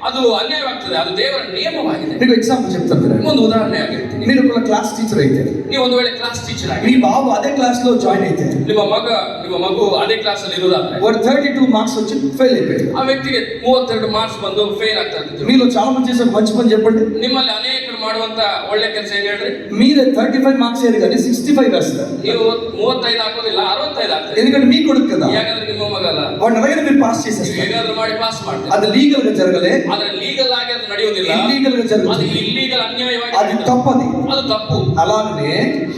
ಅದು ಅನ್ಯಾಯವಾಗ್ತದೆ. ಅದು ದೇವರ ನಿಯಮವಾಗಿದೆ. మీకు ఎగ్జాంపుల్ చెప్తాను కదా. ಒಂದು ಉದಾಹರಣೆ ಆಗಿರ್ತೀನಿ. మీరు ఒక క్లాస్ టీచర్ అయితే, ನೀವು ಒಂದು ವೇಳೆ ಕ್ಲಾಸ್ ಟೀಚರ್ ಆಗಿ మీ బాబు అదే క్లాస్ లో జాయిన్ అయితే, ನಿಮ್ಮ ಮಗು ಅದೇ ಕ್ಲಾಸ್ ಅಲ್ಲಿ ಇರೋದಾದ್ರೆ వాడు 32 మార్క్స్ వచ్చి ఫెయిల్ అయిపోయాడు. ಆ ವ್ಯಕ್ತಿಗೆ 32 ಮಾರ್ಕ್ಸ್ ಬಂದು ಫೇಲ್ ಆಗ್ತಾ ಇರ್ತಿದ್ರು. మీలో చాలా మంది చేసే మంచి పని చెప్పండి. ನಿಮ್ಮಲ್ಲಿ ಅನೇಕರು ಮಾಡುವಂತ ಒಳ್ಳೆ ಕೆಲಸ ಏನ್ ಹೇಳ್ರಿ? మీరే 35 మార్క్స్ ఏది కానీ 65 వేస్తారు. ನೀವು 35 ಹಾಕೋದಿಲ್ಲ, 65 ಆಗ್ತದೆ. ఎందుకంటే మీ కొడుకు కదా, ಯಾಕಂದ್ರೆ ನಿಮ್ಮ ಮಗಲ್ಲ. వాడిని అలాగే మీరు పాస్ ನೀವು చేసేస్తారు. ಹೇಗಾದ್ರೂ ಮಾಡಿ ಪಾಸ್ ಮಾಡ್ತೀರಿ. అది లీగల్ గా జరగలే, ಆದ್ರೆ ಲೀಗಲ್ ಆಗಿ ಅದು ನಡೆಯುವುದಿಲ್ಲ. ఇల్లీగల్ గా ಅದು జరుగుతుంది, ಇಲ್ಲೀಗಲ್ ಅನ್ಯಾಯವಾಗಿ అది ನಡೆಯುತ್ತದೆ. తప్పది. ಅದು ತಪ್ಪು. అలాగనే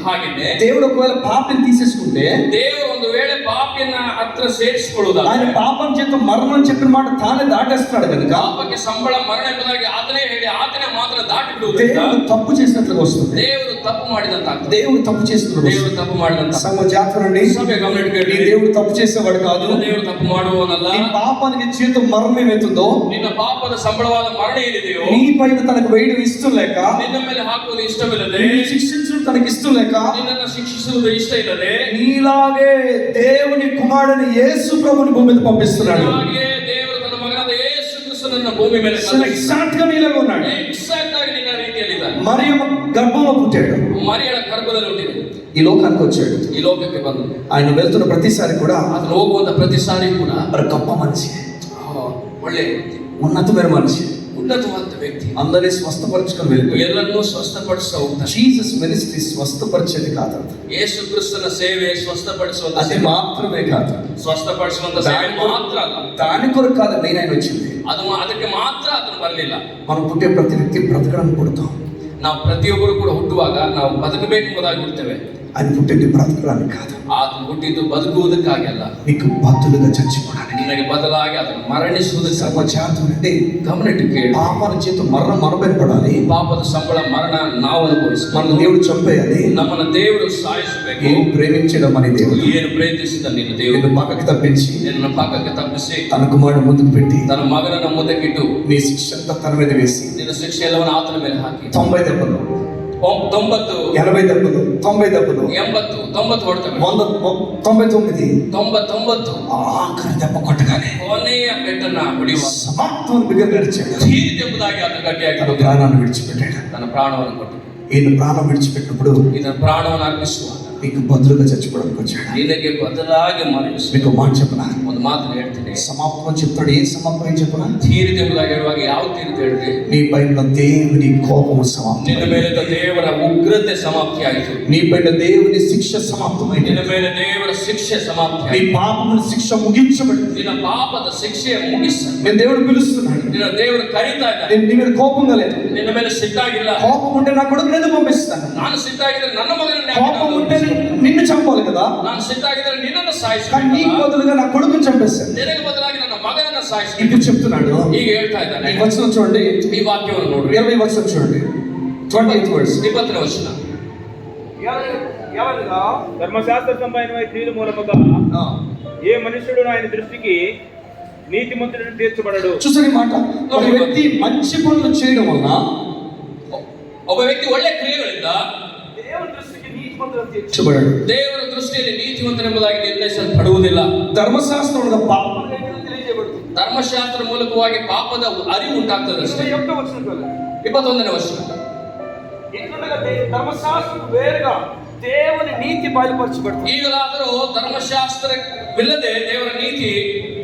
ಹಾಗೆಯೇ దేవుడు ఒకవేళ పాపని తీసేసుకుంటే, ದೇವರು ಒಂದು ವೇಳೆ ಪಾಪಿಯನ್ನ ಹತ್ರ ಸೇರಿಸಿಕೊಳ್ಳುವುದಾದ್ರೆ ఆయన పాపం చేత మరణం చెప్పిన మాట తానే దాటేస్తున్నాడు కనుక ಪಾಪಕ್ಕೆ ಸಂಬಳ ಮರಣ ಎಂಬುದಾಗಿ ಆತನೇ ಹೇಳಿ ಆತನೇ ಮಾತ್ರ ದಾಟಿ ಬಿಡುವುದರಿಂದ దేవుడు తప్పు చేసినట్లుగా వస్తుంది. ದೇವರು తప్పు ಮಾಡಿದಂತ ಆಗ್ತದೆ. దేవుడు తప్పు చేసినట్లుగా ದೇವರು వస్తుంది. ತಪ್ಪು ಮಾಡಿದಂತ. సంఘ జాగ్రత్త, ಸಭೆ ಗಮನ నీ ಇಟ್ಕೊಳ್ಳಿ. దేవుడు తప్పు చేసేవాడు కాదు. ದೇವರು ತಪ್ಪು ಮಾಡುವವನಲ್ಲ. నీ పాపానికి జీతం మరణం ఏమవుతుందో, ನಿನ್ನ ಪಾಪದ ಸಂಬಳವಾದ ಮರಣ ಏನಿದೆಯೋ నీ పైన తనకు వేయడం ఇష్టం లేక, ನಿನ್ನ ಮೇಲೆ ಹಾಕುವುದು ಇಷ್ಟವಿಲ್ಲದೆ, నిన్ను శిక్షించడం తనకి ఇష్టం లేక, ನಿನ್ನನ್ನು ಶಿಕ್ಷಿಸುವುದು ಇಷ್ಟ ಇಲ್ಲದೆ, నీలాగే దేవుని కుమారుని యేసు ప్రభుని భూమి మీద పంపిస్తున్నాడు. ಹಾಗೆಯೇ ದೇವರು ತನ್ನ ಮಗನಾದ ಯೇಸು ಕ್ರಿಸ್ತನನ್ನ ಭೂಮಿ ಮೇಲೆ ఎగ్జాక్ట్ గా నీలాగా ఉన్నాడు. ಎಕ್ಸಾಕ್ಟ್ ಆಗಿ ನಿನ್ನ ರೀತಿಯಲ್ಲಿ ಇದ್ದಾನೆ. మరియమ్మ గర్భంలో పుట్టాడు, ಮರಿಯಳ ಗರ್ಭದಲ್ಲಿ ಹುಟ್ಟಿದೆ, ఈ లోకానికి వచ్చాడు. ಈ ಲೋಕಕ್ಕೆ ಬಂದು ఆయన వెళ్తున్న ప్రతిసారి కూడా ಅದನ್ನು ಹೋಗುವಂತ ಪ್ರತಿ ಸಾರಿ ಕೂಡ మరి గొప్ప మనిషి, ಒಳ್ಳೆ ఉన్నతమైన మనిషి, ಉನ್ನತವಾದ ವ್ಯಕ್ತಿ, అందరినీ స్వస్థపరచుకొని వెళ్ళిపోయాడు. ಎಲ್ಲರನ್ನೂ ಸ್ವಸ್ಥಪಡಿಸ್ತಾ ಹೋಗ್ತಾನೆ. జీసస్ మినిస్ట్రీ స్వస్థపరిచేది కాదు, ಯೇಸು ಕ್ರಿಸ್ತನ ಸೇವೆ ಸ್ವಸ್ಥಪಡಿಸುವಂತ అది ಸೇವೆ, మాత్రమే కాదు, ಸ್ವಸ್ಥಪಡಿಸುವಂತ ಸೇವೆ ಮಾತ್ರ ಅಲ್ಲ. దాని కొరకు కాదు మెయిన్ ఆయన వచ్చింది. ಅದಕ್ಕೆ ಮಾತ್ರ ಅದನ್ನು ಬರಲಿಲ್ಲ. మనం పుట్టే ప్రతి వ్యక్తి బ్రతకడానికి పుడతాం. ನಾವು ಪ್ರತಿಯೊಬ್ಬರು ಕೂಡ ಹುಟ್ಟುವಾಗ ನಾವು ಬದುಕಬೇಕು ಎಂಬುದಾಗಿ ಹುಡ್ತೇವೆ. ఆయన పుట్టింది బ్రతకడానికి కాదు, ಆತನು ಹುಟ್ಟಿದ್ದು ಬದುಕುವುದಕ್ಕಾಗಲ್ಲ, నీకు బదులుగా చచ్చిపోవడానికి. ನಿನಗೆ ಬದಲಾಗಿ ಆತನು ಮರಣಿಸುವುದಕ್ಕೆ. సమాచారం ಗಮನಿಟ್ಟು ಕೇಳಿ, పాపాల చేత మరణం మనపైన పడాలి, ಪಾಪದ ಸಂಬಳ ಮರಣ ನಾವು ಅನುಭವಿಸಬೇಕು. మన దేవుడు చంపేయాలి, ನಮ್ಮನ್ನು ದೇವರು ಸಾಯಿಸಬೇಕು. నేను ప్రేమించడం అనే దేవుడు ಏನು ಪ್ರೇರಿಸಿದ ನಿನ್ನ ದೇವರು నిన్ను పక్కకి తప్పించి ನಿನ್ನ ಪಕ್ಕಕ್ಕೆ ತಪ್ಪಿಸಿ తన కుమారుడు ముందుకు పెట్టి ತನ್ನ ಮಗನನ್ನು ಮುಂದಕ್ಕಿಟ್ಟು నీ శిక్ష అంతా తన మీద వేసి ನಿನ್ನ ಶಿಕ್ಷೆ ಎಲ್ಲವನ್ನು ಆತನ ಮೇಲೆ ಹಾಕಿ 90 దెబ్బలు 90 80 దెబ్బలు 90 దెబ్బలు 80 90 ಹೊಡೆತಗಳು 99 99 ఆఖరి దెబ్బ కొట్టగానే ಕೊನೆಯ ಪೆಟ್ಟನ್ನ ಹೊಡೆಯುವ సమాప్తం బిగ్గర నడిచాడు. ತೀರಿದೆಂಬುದಾಗಿ ಆತನು ಗಟ್ಟಿಯಾಗಿ తన ప్రాణాన్ని విడిచిపెట్టాడు. ತನ್ನ ಪ್ರಾಣವನ್ನು ಕೊಟ್ಟು ఈయన ప్రాణం విడిచిపెట్టినప్పుడు ಇದರ ಪ್ರಾಣವನ್ನು ಅರ್ಪಿಸುವಾಗ నీకు బదులుగా చచ్చిపోవడానికి వచ్చాడు. ನಿನಗೆ ಬದಲಾಗಿ ಮರಣಿಸು. మీకు మాట చెప్పనా, ಒಂದು మాటను ಹೇಳ್ತೀನಿ, సమాప్తం చెప్తాడు. ఏం సమాప్తం చెప్పనా? ತೀರಿದೆಂಬುದಾಗಿ ಹೇಳುವಾಗ ಯಾವ ತೀರಿದ ಹೇಳಿದೆ? నీ పైన దేవుని కోపము సమాప్తం, ನಿನ್ನ ಮೇಲೆ ದೇವರ ಉಗ್ರತೆ ಸಮಾಪ್ತಿ ಆಯಿತು, నీ పైన దేవుని శిక్ష సమాప్తమైంది, ನಿನ್ನ ಮೇಲೆ ದೇವರ ಶಿಕ್ಷೆ ಸಮಾಪ್ತಿ నీ ಆಯಿತು, పాపముని శిక్ష ముగించబడింది. ನಿನ್ನ ಪಾಪದ ಶಿಕ್ಷೆ ಮುಗಿಸ. నేను దేవుడు పిలుస్తున్నాడు, ನಿನ್ನ ದೇವರು ಕರೀತಾ ಇದ್ದಾನೆ. నేను నీ మీద కోపంగా లేదు, ನಿನ್ನ ಮೇಲೆ ಸಿಟ್ಟಾಗಿಲ್ಲ. కోపం ఉంటే నా కొడుకుని ఎందుకు పంపిస్తాను? ನಾನು ಸಿಟ್ಟಾಗಿದ್ರೆ ನನ್ನ ಮಗನನ್ನ ಯಾಕೆ కోపం ನಾನು ఉంటే పంపిస్తాను? నిన్ను చంపాలి కదా, ನಾನು ಸಿಟ್ಟಾಗಿದ್ರೆ ನಿನ್ನನ್ನು కానీ నీకు ಸಾಯಿಸಬೇಕು, బదులుగా నా కొడుకుని చంపేస్తాను. ನಿನಗೆ ಬದಲಾಗಿ ನನ್ನ ಮಗನನ್ನ ಸಾಯಿಸಬೇಕು. ఇప్పుడు చెప్తున్నాడు. ಈಗ ಹೇಳ್ತಾ ಇದ್ದಾನೆ. ఈ వచనం చూడండి, ಈ ವಾಕ್ಯವನ್ನು ನೋಡ್ರಿ, 20 వచనం చూడండి, 28th verse. 20ನೇ ವಚನ. ధర్మశాస్త్ర సంబంధమైన క్రియల మూలముగా ఏ మనుష్యుడు ఆయన దృష్టికి నీతిమంతుడిని తీర్చబడడు. చూసారు ఈ మాట, ఒక వ్యక్తి మంచి పనులు చేయడం వలన ಒಬ್ಬ ವ್ಯಕ್ತಿ ಒಳ್ಳೆ ಕ್ರಿಯೆಗಳಿಂದ దేవుని దృష్టికి నీతిమంతుడిని తీర్చబడాడు. ದೇವರ ದೃಷ್ಟಿಯಲ್ಲಿ ನೀತಿವಂತನೆಂಬುದಾಗಿ ನಿರ್ಣಯಿಸಲ್ಪಡುವುದಿಲ್ಲ. ధర్మశాస్త్రంలో పాపం తెలియజేయబడుతుంది. ಧರ್ಮಶಾಸ್ತ್ರ ಮೂಲಕವಾಗಿ ಪಾಪದ ಅರಿವು ಉಂಟಾಗ್ತದೆ ಅಷ್ಟೇ. 21ನೇ ವಚನ. ఎట్లుండగా ధర్మశాస్త్రం వేరుగా దేవుని నీతి బయలుపరచబడుతుంది. ಈಗಲಾದರೂ ಧರ್ಮಶಾಸ್ತ್ರವಿಲ್ಲದೆ ದೇವರ ನೀತಿ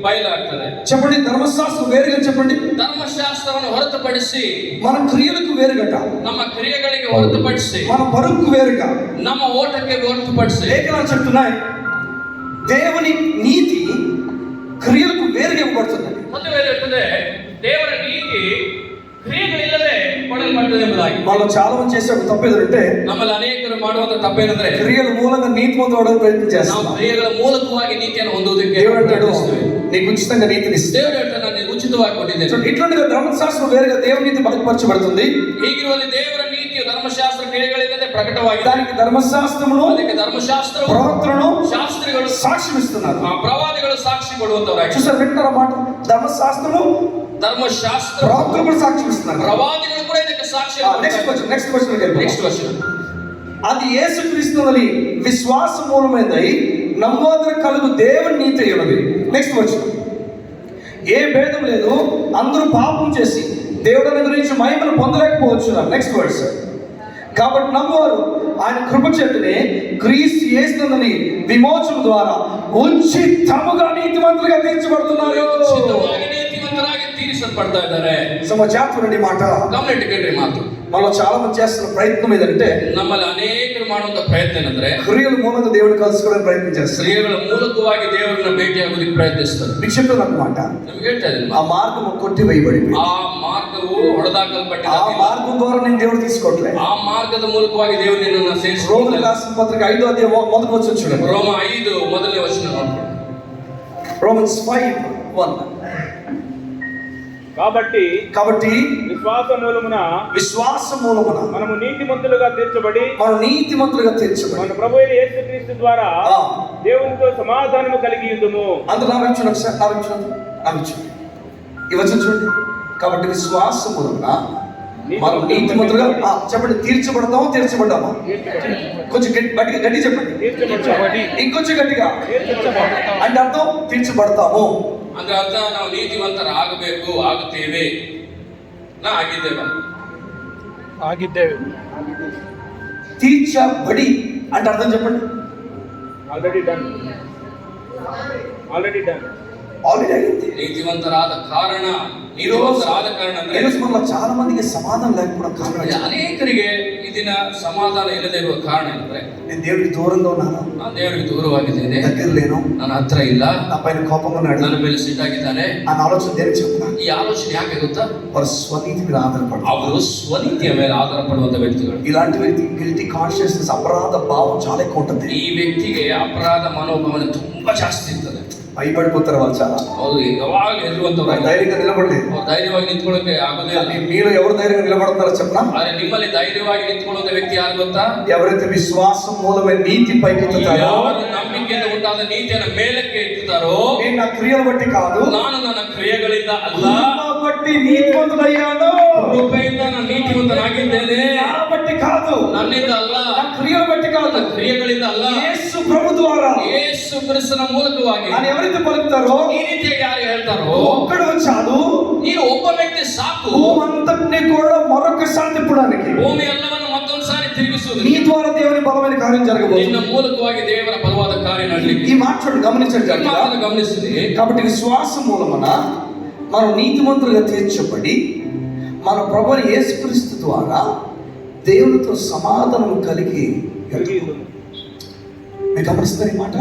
ಬಯಲಾಗ್ತದೆ. చెప్పండి, ధర్మశాస్త్రం వేరుగా చెప్పండి. ಧರ್ಮಶಾಸ್ತ್ರವನ್ನು ಹೊರತುಪಡಿಸಿ మన క్రియలకు వేరుగట, ನಮ್ಮ ಕ್ರಿಯೆಗಳಿಗೆ ಹೊರತುಪಡಿಸಿ మన పరుక్కు వేరుగా ನಮ್ಮ ಓಟಕ್ಕೆ ಹೊರತುಪಡಿಸಿ లేఖనాలు చెప్తున్నాయి, దేవుని నీతి క్రియలకు వేరుగా ఇవ్వబడుతుంది. ಒಂದು ವೇಳೆ ಇರ್ತದೆ ದೇವರ ನೀತಿ ಕ್ರಿಯೆಗಳಿಲ್ಲದೆ ಕೊಡಲ್ಪಡ್ತದೆ ಎಂಬುದಾಗಿ. వాళ్ళు చాలా మంది చేసే ఒక తప్పు ఏదంటే, ನಮ್ಮಲ್ಲಿ ಅನೇಕರು ಮಾಡುವಂತ ತಪ್ಪೇನೆಂದ್ರೆ క్రియల మూలంగా నీతిమంతుడు అవడానికి ప్రయత్నం ನಾವು చేస్తాం. ಕ್ರಿಯೆಗಳ ಮೂಲಕವಾಗಿ ನೀತಿಯನ್ನು ಹೊಂದುವುದಕ್ಕೆ దేవుడు అంటాడు, ಪ್ರಯತ್ನಿಸ್ತೇವೆ. నీకు ఉచితంగా నీతిని ఇస్తాడు. ದೇವರು ಹೇಳ್ತಾನೆ, ನಾನು ನಿನಗೆ ಉಚಿತವಾಗಿ ಕೊಟ್ಟಿದ್ದೇನೆ. ఇట్లాంటిగా ధర్మశాస్త్రం వేరుగా దేవుని నీతి బయలుపరచబడుతుంది. ಹೀಗಿರುವಲ್ಲಿ ದೇವರ ನೀತಿಯು ಧರ್ಮಶಾಸ್ತ್ರ ಕ್ರಿಯೆಗಳಿಲ್ಲದೆ ಪ್ರಕಟವಾಗಿದೆ. దానికి ధర్మశాస్త్రమును ಅದಕ್ಕೆ ಧರ್ಮಶಾಸ್ತ್ರವು ప్రవక్తలను ಶಾಸ್ತ್ರಿಗಳು సాక్ష్యం ఇస్తున్నారు. ಪ್ರವಾದಿಗಳು ಸಾಕ್ಷಿ ಕೊಡುವಂತವರಾಗಿ. చూసారు, వింటారా మాట? ధర్మశాస్త్రము ಧರ್ಮಶಾಸ್ತ್ರ ప్రవక్తలు కూడా సాక్ష్యం ఇస్తున్నారు. ಪ್ರವಾದಿಗಳು ಕೂಡ ಇದಕ್ಕೆ ಸಾಕ್ಷಿ. Next question next version. అది యేసుక్రీస్తుನಲ್ಲಿ విశ్వాస మూలమైనదై నమ్మోదర కలుగు దేవుని నీతి అయ్యున్నది. నెక్స్ట్ వచ్చిన ఏ భేదం లేదు, అందరూ పాపం చేసి దేవుడిని గురించి మహిమను పొందలేకపోవచ్చున్నారు. Next words. కాబట్టి నమ్మవారు ఆయన కృప చేతనే క్రీస్తు యేసునందుని విమోచన ద్వారా ఉచితముగా నీతిమంతులుగా తీర్చబడుతున్నారు. ಉಚಿತವಾಗಿ ನೀತಿವಂತರಾಗಿ ತೀರಿಸಲ್ಪಡ್ತಾ ಇದ್ದಾರೆ. సమాచారం మాట ಗಮನಿಟ್ಟುಕೊಂಡ್ರಿ ಮಾತು. మనలో చాలా మంది చేస్తున్న ప్రయత్నం ఏదంటే, ನಮ್ಮಲ್ಲಿ ಅನೇಕರು ಮಾಡುವಂತ ಪ್ರಯತ್ನ ಏನಂದ್ರೆ క్రియల మూలంగా దేవుడిని కలుసుకోవడానికి ప్రయత్నం చేస్తారు. ಕ್ರಿಯೆಗಳ ಮೂಲಕವಾಗಿ ದೇವರನ್ನ ಭೇಟಿಯಾಗೋದಕ್ಕೆ ಪ್ರಯತ್ನಿಸ್ತಾರೆ. మీకు చెప్పాను అన్నమాట, ನಿಮ್ಗೆ ಹೇಳ್ತಾ ಇದ್ದೀನಿ, ఆ మార్గం కొట్టి వేయబడింది. ಆ ಮಾರ್ಗವು ಹೊಡೆದಾಕಲ್ಪಟ್ಟಿದೆ. ఆ మార్గం ద్వారా నేను దేవుడు తీసుకోవట్లేదు. ಆ ಮಾರ್ಗದ ಮೂಲಕವಾಗಿ ದೇವರು ನಿನ್ನನ್ನು రోగుల ಸೇರಿಸಿಕೊಳ್ಳುತ್ತಾನೆ. రాసిన పత్రిక 5వ అధ్యాయం మొదటి వచనం చూడండి. ರೋಮ 5 ಮೊದಲನೇ ವಚನ ನೋಡ್ಕೊಳ್ಳಿ. Romans 5:1. కాబట్టి విశ్వాస మూలమున మనము నీతిమంతులుగా తీర్చబడి మన నీతిమంతులుగా తీర్చబడి మన ప్రభు అయిన యేసుక్రీస్తు ద్వారా దేవునితో సమాధానము కలిగి ఉందుము. అందరూ నావించండి ఒకసారి, నావించండి. ఈ వచనం చూడండి. కాబట్టి విశ్వాస మూలమున మనం నీతిమంతులుగా చెప్పండి. తీర్చబడ్డామా? కొంచెం గట్టి చెప్పండి. ఇంకొంచెం గట్టిగా అంటే అర్థం తీర్చబడతాము ಅಂದ್ರೆ ಅರ್ಥ ನಾವು ನೀತಿವಂತರಾಗಬೇಕು, ಆಗುತ್ತೇವೆ, ಆಗಿದ್ದೇವೆ. తీర్చబడి అంటే అర్థం చెప్పండి. Already done. ఆల్రెడీ అయింది. ನೀತಿವಂತರಾದ ಕಾರಣ, ನೀತಿವಂತರಾದ ಕಾರಣ ಅಂದ್ರೆ మనలో చాలా మందికి సమాధానం లేకపోవడం కారణం ಅನೇಕರಿಗೆ ಈ ದಿನ ಸಮಾಧಾನ ಇಲ್ಲದೆ ಇರುವ ಕಾರಣ ಏನಂದ್ರೆ నేను దేవుడికి దూరంగా ఉన్నాను, ನಾನು ದೇವರಿಗೆ ದೂರವಾಗಿದ್ದೇನೆ, దగ్గర లేను, ನನ್ನ ಹತ್ರ ಇಲ್ಲ, నా పైన కోపంగా ఉన్నాడు ನನ್ನ ಮೇಲೆ ಸಿಟ್ಟಾಗಿದ್ದಾನೆ. ఆ ఆలోచన దేనికి చెప్తున్నా? ಈ ಆಲೋಚನೆ ಯಾಕೆ ಗೊತ್ತಾ? వారు స్వనీతి మీద ఆధారపడు. ಅವರು ಸ್ವನೀತಿಯ ಮೇಲೆ ಆಧಾರ ಪಡುವಂತ ವ್ಯಕ್ತಿಗಳು. ఇలాంటి వ్యక్తి గిల్టీ కాన్షియస్నెస్, అపరాధ భావం చాలా ఎక్కువ ఉంటుంది. ಈ ವ್ಯಕ್ತಿಗೆ ಅಪರಾಧ ಮನೋಭಾವನೆ ತುಂಬಾ ಜಾಸ್ತಿ ಇರ್ತದೆ. భయపడిపోతారు వాళ్ళు చాలా. ಅವರು ಯಾವಾಗಲೂ ಎದುರುವಂತವ್ರು, ధైర్యంగా నిలబడలేదు. ಅವ್ರು ధైర్ಯವಾಗಿ ನಿಂತ್ಕೊಳ್ಳೋಕೆ ಆಗೋದೇ ಇಲ್ಲ. మీలో ఎవరు ధైర్యంగా నిలబడతారో చెప్పనా? ಆದ್ರೆ ನಿಮ್ಮಲ್ಲಿ ಧೈರ್ಯವಾಗಿ ನಿಂತ್ಕೊಳ್ಳುವಂತ ವ್ಯಕ್ತಿ ಯಾರು ಗೊತ್ತಾ? ఎవరైతే విశ్వాసం మూలమైన నీతి పైకి ఎత్తుతారో, ಯಾರು ನಂಬಿಕೆಯಿಂದ ಉಂಟಾದ ನೀತಿಯನ್ನು ಮೇಲಕ್ಕೆ ಎತ್ತುತ್ತಾರೋ, నేను నా క్రియలు బట్టి కాదు, ನಾನು ನನ್ನ ಕ್ರಿಯೆಗಳಿಂದ ಅಲ್ಲ, బట్టి నీతివంతుడయ్యాను, ಕೃಪೆಯಿಂದ ನಾನು ನೀತಿವಂತನಾಗಿದ್ದೇನೆ. కాబట్టి కాదు, ನನ್ನಿಂದ ಅಲ್ಲ, నా క్రియలు బట్టి కాదు, ನನ್ನ ಕ್ರಿಯೆಗಳಿಂದ ಅಲ್ಲ, యేసు ప్రభు ద్వారా ಯೇಸು ಕ್ರಿಸ್ತನ ಮೂಲಕವಾಗಿ. అని ఎవరైతే పలుకుతారో, ಈ ರೀತಿಯಾಗಿ ಯಾರು ಹೇಳ್ತಾರೋ, ఒక్కడు చాలు ನೀನು ಒಬ್ಬ ವ್ಯಕ್ತಿ ಸಾಕು భూమంతటిని కూడా మరొకసారి తిప్పడానికి. ಭೂಮಿ ಎಲ್ಲವನ್ನು ಮತ್ತೊಂದು ಸಾರಿ ತಿರುಗಿಸುವುದು. నీ ద్వారా దేవుని బలమైన కార్యం జరగబోతుంది. ನಿನ್ನ ಮೂಲಕವಾಗಿ ದೇವರ ಬಲವಾದ ಕಾರ್ಯ ನಡಲಿಕ್ಕೆ. ఈ మాట చూడండి, గమనించండి. ಈ ಮಾತನ್ನು ಗಮನಿಸಿರಿ. కాబట్టి విశ్వాసం మూలమున మనం నీతిమంతులుగా తీర్చబడి మన ప్రభువైన యేసుక్రీస్తు ద్వారా దేవునితో సమాధానం కలిగి మీరు గమనిస్తారు ఈ మాట.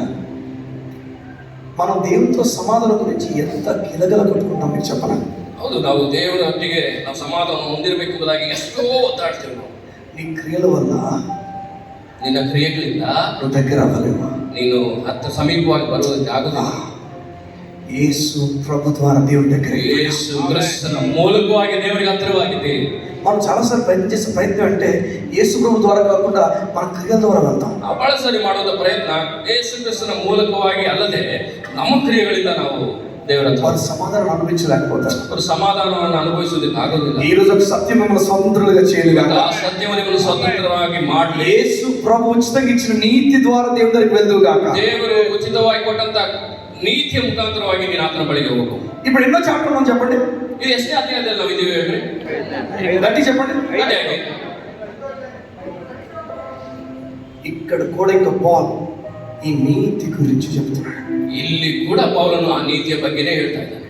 మనం దేవునితో సమాధానం గురించి ఎంత గిలగల కొట్టుకుంటాం మీకు చెప్పనా? ಹೌದು, ನಾವು ದೇವರ ಒಟ್ಟಿಗೆ ನಾವು ಸಮಾಧಾನ ಹೊಂದಿರಬೇಕೆಂಬುದಾಗಿ ಎಷ್ಟೋ ಒದ್ದಾಡ್ತೇವೆ ನಾವು. నీ క్రియల వల్ల ನಿನ್ನ ಕ್ರಿಯೆಗಳಿಂದ నువ్వు దగ్గర అవ్వలేవు. ನೀನು ಹತ್ತ ಸಮೀಪವಾಗಿ ಬರುವುದಕ್ಕೆ ಆಗುದಿಲ್ಲ. యేసు ప్రభు ద్వారా దేవుని దగ్గర ಯೇಸು ಕ್ರಿಸ್ತನ ಮೂಲಕವಾಗಿ ದೇವರಿಗೆ ಹತ್ತಿರವಾಗಿದೆ. మనం చాలాసార్లు ప్రయత్నం చేసే ప్రయత్నం అంటే యేసు ప్రభు ద్వారా కాకుండా మన క్రియల ద్వారా వెళ్తాం. ನಾವು ಬಹಳ ಸರಿ ಮಾಡುವ ಪ್ರಯತ್ನ ಯೇಸು ಕ್ರಿಸ್ತನ ಮೂಲಕವಾಗಿ ಅಲ್ಲದೆ ನಮ್ಮ ಕ್ರಿಯೆಗಳಿಂದ ನಾವು ದೇವರ ಹತ್ರ వారు సమాధానం అనుభవించలేకపోతారు. ಅವರು ಸಮಾಧಾನವನ್ನು ಅನುಭವಿಸುವುದಕ್ಕೆ ಆಗುವುದಿಲ್ಲ. ఈ రోజు ఒక సత్యం మిమ్మల్ని స్వతంత్రులుగా చేయలేక ಆ ಸತ್ಯವನ್ನು ನಿಮ್ಮನ್ನು ಸ್ವತಂತ್ರವಾಗಿ ಮಾಡಲಿ. యేసు ప్రభు ఉచితంగా ఇచ్చిన నీతి ద్వారా దేవుని దగ్గరికి వెళ్దువు గాక. ದೇವರು ಉಚಿತವಾಗಿ ಕೊಟ್ಟಂತ ನೀತಿಯ ಮುಖಾಂತರವಾಗಿ ನೀನು ಆತನ ಬಳಿಗೆ ಹೋಗು. ఇప్పుడు ఎన్నో చాప్టర్ మనం చెప్పండి, ಇದು ಎಷ್ಟೇ ಅಧ್ಯಾಯದಲ್ಲಿ ನಾವು ಇದೀವಿ ಹೇಳ್ರಿ? గట్టి చెప్పండి. ಅದೇ ఇక్కడ కూడా ఇంకా పాల్ ఈ నీతి గురించి చెప్తున్నాడు. ಇಲ್ಲಿ ಕೂಡ ಪೌಲನು ಆ ನೀತಿಯ ಬಗ್ಗೆನೇ ಹೇಳ್ತಾ ಇದ್ದಾನೆ.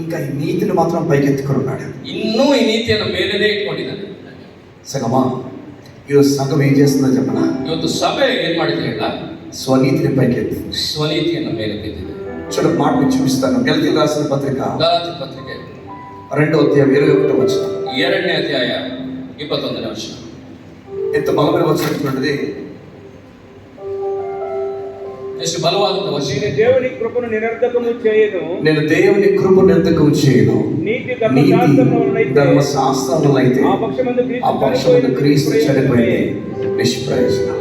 ఇంకా ఈ నీతిని మాత్రం పైకెత్తుకుని ఉన్నాడు. ಇನ್ನೂ ಈ ನೀತಿಯನ್ನು ಮೇಲೇನೆ ಇಟ್ಕೊಂಡಿದ್ದಾನೆ. సగమా ఈరోజు సంఘం ఏం చేస్తుందో చెప్పనా? ಇವತ್ತು ಸಭೆ ಏನ್ ಮಾಡಿದೆ ಹೇಳ? స్వనీతిని పైకెత్తి ಸ್ವನೀತಿಯನ್ನು ಮೇಲೆ ಕೆತ್ತಿದೆ. చూడ మాట మీకు చూపిస్తాను. గలతీయులకు రాసిన పత్రిక ಗಲಾತ್ಯ ಪತ್ರಿಕೆ 2వ అధ్యాయం 21వ వచనం. 2ನೇ ಅಧ್ಯಾಯ 21ನೇ ವಚನ. ఎంత బలమైన వచనటువంటిది, ಎಷ್ಟು ಬಲವಾದಂತ ವಚನ. నేను దేవుని కృపను నిరర్ధకము చేయను, నేను దేవుని కృప నిర్ధకం చేయను. నీతి ధర్మశాస్త్రములైతే ఆ పక్షమందు క్రీస్తు చనిపోయింది, నిష్ప్రయోజనం.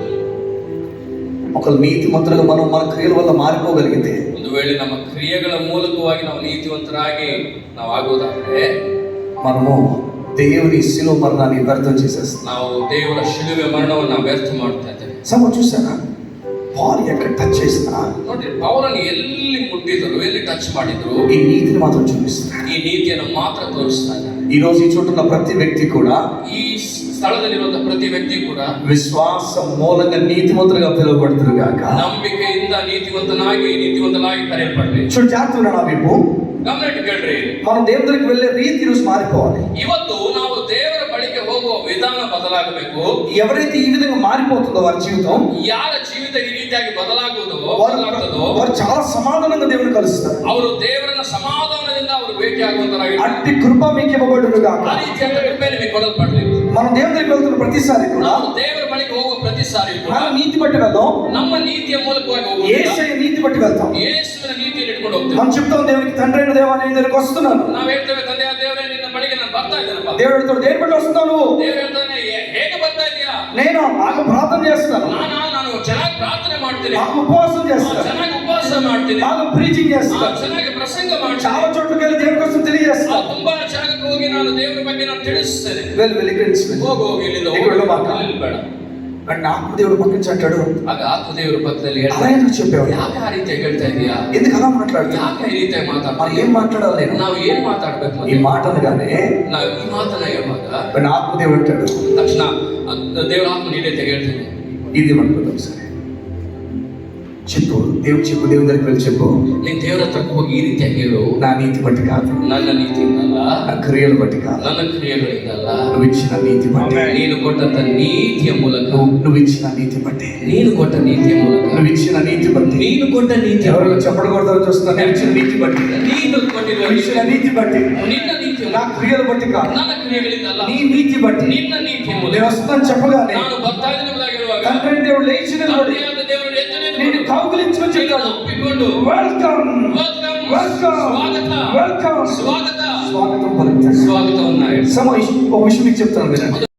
ఒకళ్ళు నీతిమంతులుగా మనం మన క్రియల వల్ల మారిపోగలిగితే, ಒಂದು ವೇಳೆ ನಮ್ಮ ಕ್ರಿಯೆಗಳ ಮೂಲಕವಾಗಿ ನಾವು ನೀತಿವಂತರಾಗಿ ನಾವು ಆಗುವುದಾದ್ರೆ మనము దేవుని శిలువ మరణాన్ని వ్యర్థం చేసేస్తాం. ನಾವು ದೇವರ ಶಿಲುಬೆ ಮರಣವನ್ನು ವ್ಯರ್ಥ ಮಾಡ್ತಾ ಇದ್ದೇವೆ. సమ చూసారా, పాలు ఎక్కడ టచ్ చేసినా ನೋಡ್ರಿ, ಪೌಲನು ಎಲ್ಲಿ ಮುಟ್ಟಿದ್ರು, ಎಲ್ಲಿ ಟಚ್ ಮಾಡಿದ್ರು, ఈ నీతిని మాత్రం చూపిస్తారు. ಈ ನೀತಿಯನ್ನು ಮಾತ್ರ ತೋರಿಸ್ತಾ ಇದ್ದಾರೆ. ఈ రోజు ఈ చోట ఉన్న ప్రతి వ్యక్తి కూడా, ಈ ಸ್ಥಳದಲ್ಲಿರುವಂತಹ ಪ್ರತಿ ವ್ಯಕ್ತಿ ಕೂಡ విశ్వాసం మూలంగా నీతిమంతులుగా పిలువబడుతురు గాక. ನಂಬಿಕೆಯಿಂದ ನೀತಿವಂತನಾಗಿ ಕರೆಯಲ್ಪಡ್ರಿ. చూడు, జాగ్రత్త నా వైపు ಗಮನ ಇಟ್ಟು ಕೇಳ್ರಿ. మనం దేవుని దగ్గరికి వెళ్ళే రీతి ఈరోజు మారిపోవాలి. ಇವತ್ತು ನಾವು ದೇವರ ಬಳಿಗೆ ಹೋಗುವ ವಿಧಾನ ಬದಲಾಗಬೇಕು. ఎవరైతే ఈ విధంగా మారిపోతుందో వారి జీవితం, ಯಾರ ಜೀವಿತ ಈ ರೀತಿಯಾಗಿ ಬದಲಾಗುತ್ತದೋ వారు చాలా సమాధానంగా దేవుని కలుస్తారు. ಅವರು ದೇವರನ್ನ ಸಮಾಧಾನದಿಂದ ಅವರು ಭೇಟಿಯಾಗುವಂತರಾಗಿ అట్టి కృప మీకు ఇవ్వబడును గాక. ಆ ರೀತಿಯಾದ ಕೃಪೆ ನಿಮಗೆ ಕೊಡಲ್ಪಡಲಿ. మనం దేవుని దగ్గరికి వెళ్తున్న ప్రతిసారి కూడా ನಾವು ದೇವರ ಬಳಿಗೆ ಹೋಗುವ ಪ್ರತಿ ಸಾರಿ ಕೂಡ మనం నీతి బట్టి వెళ్దాం, ನಮ್ಮ ನೀತಿಯ ಮೂಲಕವಾಗಿ ಹೋಗುವುದು, యేసయ్య నీతి బట్టి వెళ్తాం. ಯೇಸುವಿನ ನೀತಿಯನ್ನು ಇಟ್ಕೊಂಡು ಹೋಗ್ತೇವೆ. మనం చెప్తాం, దేవునికి తండ్రి అయిన దేవా నేను దగ్గరికి వస్తున్నాను. ನಾವು ಹೇಳ್ತೇವೆ, ತಂದೆಯ ದೇವರೇ నిನ್ನ బಳಿಗೆ ನಾನು ಬರ್ತಾ ಇದ್ದೇನಪ್ಪ. దేవుడు ಹೇಳ್ತಾడు, దేని బట్టి వస్తున్నావు? ದೇವರು ಹೇಳ್ತಾನೆ, ಹೇಗೆ ಬರ್ತಾ ಇದೀಯಾ? నేను బాగా ప్రార్థన చేస్తాను, ನಾನು ಚೆನ್ನಾಗಿ ಪ್ರಾರ್ಥನೆ ಮಾಡ್ತೀನಿ, బాగా ఉపవాసం చేస్తాను, ಚೆನ್ನಾಗಿ ಉಪವಾಸ ಮಾಡ್ತೀನಿ, బాగా ప్రీచింగ్ చేస్తాను, ಚೆನ್ನಾಗಿ ప్రసంಗ ಮಾಡ್ತೀನಿ, చాలా చోట్లకి వెళ్ళి దేవుని కోసం తెలియజేస్తాను. ತುಂಬಾ ಜಾಗಕ್ಕೆ ಹೋಗಿ ನಾನು ದೇವರ ಬಗ್ಗೆ ನಾನು ತಿಳಿಸ್ತೇನೆ. వెళ్ళి ಹೋಗು ಇಲ್ಲಿಂದ ಬೇಡ. కానీ ఆత్మదేవుడు పక్కన అంటాడు, ಆಗ ಆತ್ಮದೇವರ ಪಕ್ಕದಲ್ಲಿ అలా ఎందుకు చెప్పావు? ಯಾಕೆ ಆ ರೀತಿಯಾಗಿ ಹೇಳ್ತಾ ಇದೀಯಾ? ఎందుకు అలా మాట్లాడుతున్నావు? ಯಾಕೆ ಈ ರೀತಿಯಾಗಿ మనం ಮಾತಾಡ್ತೀವಿ? ఏం మాట్లాడాలి? నేను ನಾವು ಏನ್ ಮಾತಾಡ್ಬೇಕು? ఈ మాట అనగానే ನಾವು ಈ ಮಾತನ್ನ ಹೇಳುವಾಗ కానీ ఆత్మదేవుడు అంటాడు, ತಕ್ಷಣ ದೇವರ ಆತ್ಮ ನೀಡೇ ಹೇಳ್ತೇನೆ, ఇది మనకు ఒకసారి చెప్పు, దేవుని దగ్గరికి వెళ్ళి చెప్పు. ನೀನ್ ದೇವರ ಹತ್ರಕ್ಕೆ ಹೋಗಿ ಈ ರೀತಿಯಾಗಿ ಹೇಳು, నా నీతి బట్టి కాదు, ನನ್ನ ನೀತಿಯಿಂದಲ್ಲ, నా క్రియలు బట్టి కాదు, ನನ್ನ ಕ್ರಿಯೆಗಳಿಂದಲ್ಲ, నువ్వు ఇచ్చిన నీతి బట్టి, ನೀನು ಕೊಟ್ಟಂತ ನೀತಿಯ ಮೂಲಕ, నువ్వు ఇచ్చిన నీతి బట్టి, ನೀನು ಕೊಟ್ಟ ನೀತಿಯ ಮೂಲಕ, నువ్వు ఇచ్చిన నీతి బట్టి, ನೀನು ಕೊಟ್ಟ ನೀತಿಯ ఎవరిలో చెప్పడం కొడతారో చూస్తున్నా. నేను ఇచ్చిన నీతి బట్టి, ನೀನು ಕೊಟ್ಟಿರುವ నువ్వు ఇచ్చిన నీతి బట్టి, ನಿನ್ನ ನೀತಿಯ నా క్రియలు బట్టి కాదు, ನನ್ನ ಕ್ರಿಯೆಗಳಿಂದಲ್ಲ, నీ నీతి బట్టి. ನಿನ್ನ ನೀತಿಯ నేను ಮೂಲಕ వస్తున్నాను చెప్పగానే ನಾನು ಬರ್ತಾ ಇದ್ದೇನೆ ಎಂಬುದಾಗಿರುವಾಗ తండ్రి దేవుడు లేచిన ತಂದೆಯಾದ ದೇವರು ಎತ್ತನೆ నేను కౌగిలించుకొని చెప్తాను, ಒಪ್ಪಿಕೊಂಡು వెల్కమ్ ವೆಲ್ಕಮ್, వెల్కమ్ ಸ್ವಾಗತ, వెల్కమ్, ಸ್ವಾಗತ, స్వాగతం పలుకుతాడు. ಸ್ವಾಗತವನ್ನಾಗಿ. ఒక విషయం మీకు చెప్తాను వినండి.